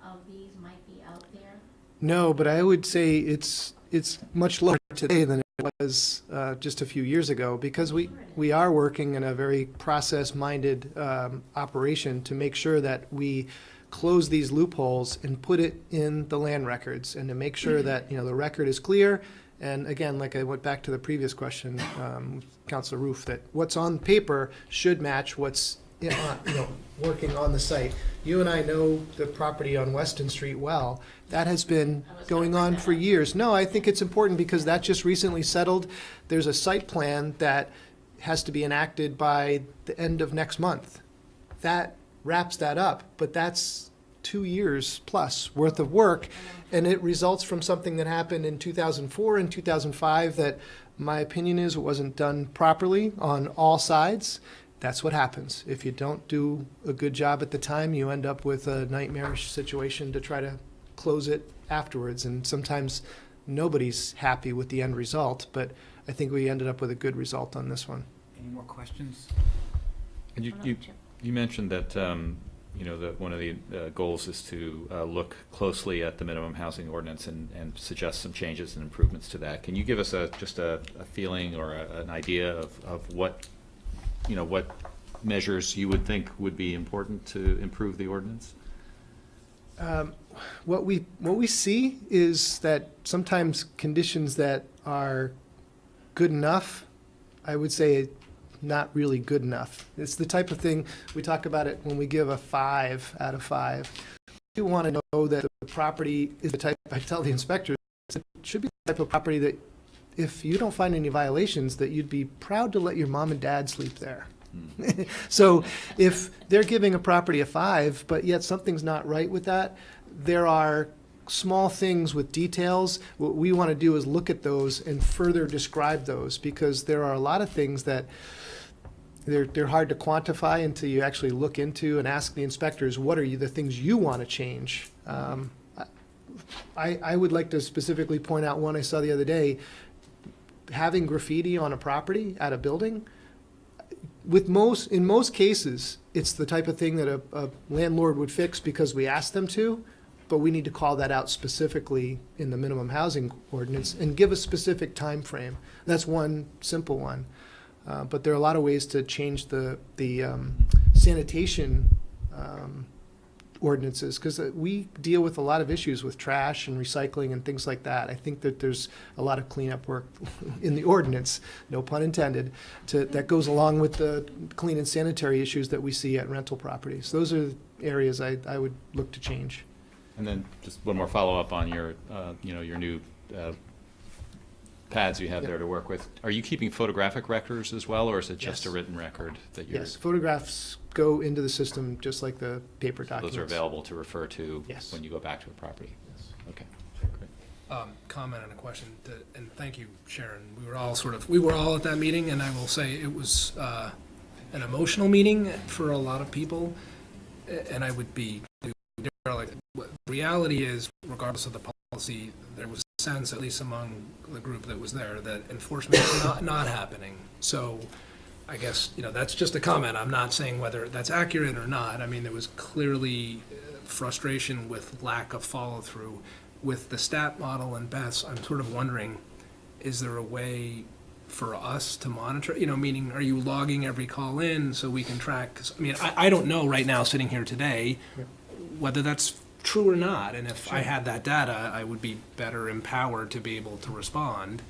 of these might be out there?
No, but I would say it's much lower today than it was just a few years ago, because we are working in a very process-minded operation to make sure that we close these loopholes and put it in the land records, and to make sure that the record is clear. And again, like I went back to the previous question, Councilor Roof, that what's on paper should match what's working on the site. You and I know the property on Weston Street well. That has been going on for years. No, I think it's important because that just recently settled. There's a site plan that has to be enacted by the end of next month. That wraps that up, but that's 2 years plus worth of work, and it results from something that happened in 2004 and 2005 that my opinion is it wasn't done properly on all sides. That's what happens. If you don't do a good job at the time, you end up with a nightmarish situation to try to close it afterwards, and sometimes nobody's happy with the end result, but I think we ended up with a good result on this one.
Any more questions?
And you mentioned that, that one of the goals is to look closely at the minimum housing ordinance and suggest some changes and improvements to that. Can you give us just a feeling or an idea of what measures you would think would be important to improve the ordinance?
What we see is that sometimes conditions that are good enough, I would say not really good enough. It's the type of thing, we talk about it when we give a 5 out of 5. You want to know that the property is the type, I tell the inspectors, it should be the type of property that if you don't find any violations, that you'd be proud to let your mom and dad sleep there. So if they're giving a property a 5, but yet something's not right with that, there are small things with details. What we want to do is look at those and further describe those, because there are a lot of things that they're hard to quantify until you actually look into and ask the inspectors, what are the things you want to change? I would like to specifically point out one I saw the other day. Having graffiti on a property at a building, in most cases, it's the type of thing that a landlord would fix because we asked them to, but we need to call that out specifically in the minimum housing ordinance and give a specific time frame. That's one simple one. But there are a lot of ways to change the sanitation ordinances, because we deal with a lot of issues with trash and recycling and things like that. I think that there's a lot of cleanup work in the ordinance, no pun intended, that goes along with the clean and sanitary issues that we see at rental properties. Those are areas I would look to change.
And then just one more follow-up on your new pads you have there to work with. Are you keeping photographic records as well, or is it just a written record that you're?
Yes, photographs go into the system just like the paper documents.
Those are available to refer to when you go back to a property?
Yes.
Okay, great.
Comment and a question, and thank you, Sharon. We were all at that meeting, and I will say it was an emotional meeting for a lot of people, and I would be like, the reality is, regardless of the policy, there was a sense, at least among the group that was there, that enforcement is not happening. So I guess, that's just a comment. I'm not saying whether that's accurate or not. I mean, there was clearly frustration with lack of follow-through. With the stat model and Beth's, I'm sort of wondering, is there a way for us to monitor, meaning are you logging every call in so we can track? 'Cause, I mean, I don't know right now, sitting here today, whether that's true or not. And if I had that data, I would be better empowered to be able to respond.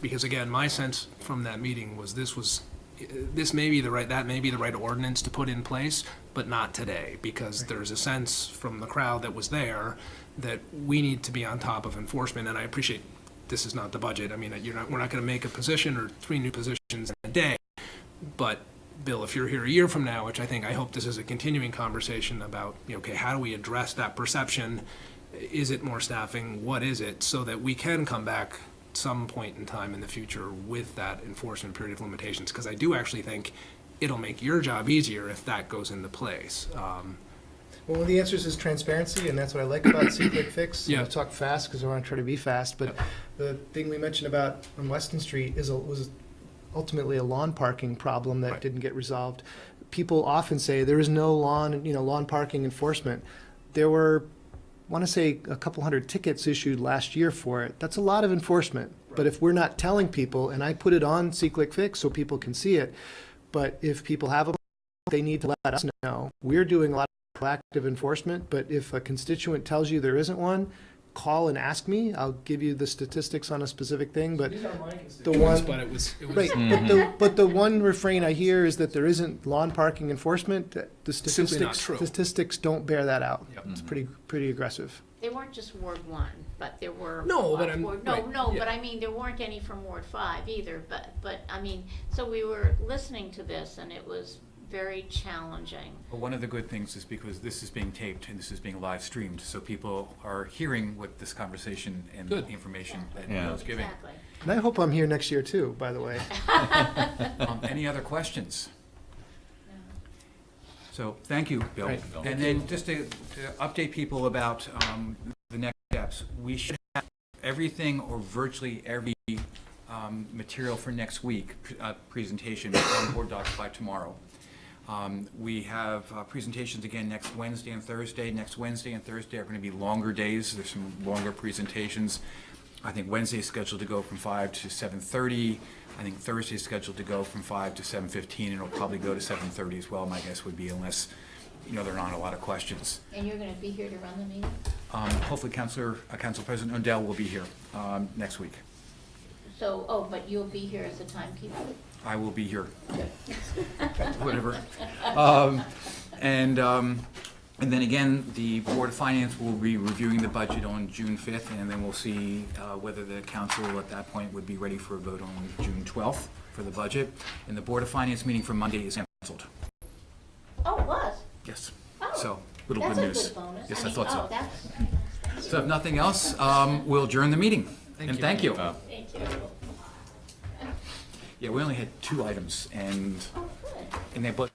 Because again, my sense from that meeting was this may be the right ordinance to put in place, but not today, because there's a sense from the crowd that was there that we need to be on top of enforcement. And I appreciate this is not the budget. I mean, we're not going to make a position or 3 new positions in a day, but Bill, if you're here a year from now, which I hope this is a continuing conversation about, okay, how do we address that perception? Is it more staffing? What is it? So that we can come back some point in time in the future with that enforcement period of limitations. Because I do actually think it'll make your job easier if that goes into place.
Well, one of the answers is transparency, and that's what I like about See Click Fix.
Yeah.
I talk fast because I want to try to be fast, but the thing we mentioned about on Weston Street was ultimately a lawn parking problem that didn't get resolved. People often say there is no lawn parking enforcement. There were, I want to say, a couple hundred tickets issued last year for it. That's a lot of enforcement. But if we're not telling people, and I put it on See Click Fix so people can see it, but if people have a, they need to let us know. We're doing a lot of proactive enforcement, but if a constituent tells you there isn't one, call and ask me, I'll give you the statistics on a specific thing, but
These are my
the
constituents,
one,
but it was.
right, but the one refrain I hear is that there isn't lawn parking enforcement. The
Simply not
statistics,
true.
statistics don't bear that out.
Yep.
It's pretty aggressive.
They weren't just Ward 1, but there were.
No, but I'm-
Ward-
right,
No,
yeah.
but I mean, there weren't any from Ward 5 either, but, I mean, so we were listening to this, and it was very challenging.
Well, one of the good things is because this is being taped and this is being live streamed, so people are hearing what this conversation and the
Good.
information that
Yeah.
Bill's giving.
Exactly.
And I hope I'm here next year too, by the way.
Any other questions? So, thank you, Bill.
Right.
And then just to update people about the next steps, we should have everything or virtually every material for next week, presentation on Board Docs by tomorrow. We have presentations again next Wednesday and Thursday. Next Wednesday and Thursday are going to be longer days. There's some longer presentations. I think Wednesday is scheduled to go from 5 to 7:30. I think Thursday is scheduled to go from 5 to 7:15, and it'll probably go to 7:30 as well, my guess would be, unless, there aren't a lot of questions.
And you're going to be here to run the meeting?
Hopefully Council President Odell will be here next week.
So, but you'll be here as a timekeeper?
I will be here.
Okay.
Whatever. And then again, the Board of Finance will be reviewing the budget on June 5th, and then we'll see whether the council at that point would be ready for a vote on June 12th for the budget. And the Board of Finance meeting for Monday is canceled.
Oh, it was?
Yes.
Oh,
So, little
that's
good
a
news.
good bonus.
Yes, I
mean,
thought so.
Oh, that's,
So if nothing else, we'll adjourn the meeting. And thank you.
thank you.
Yeah, we only had 2 items, and
Oh, good.
they both.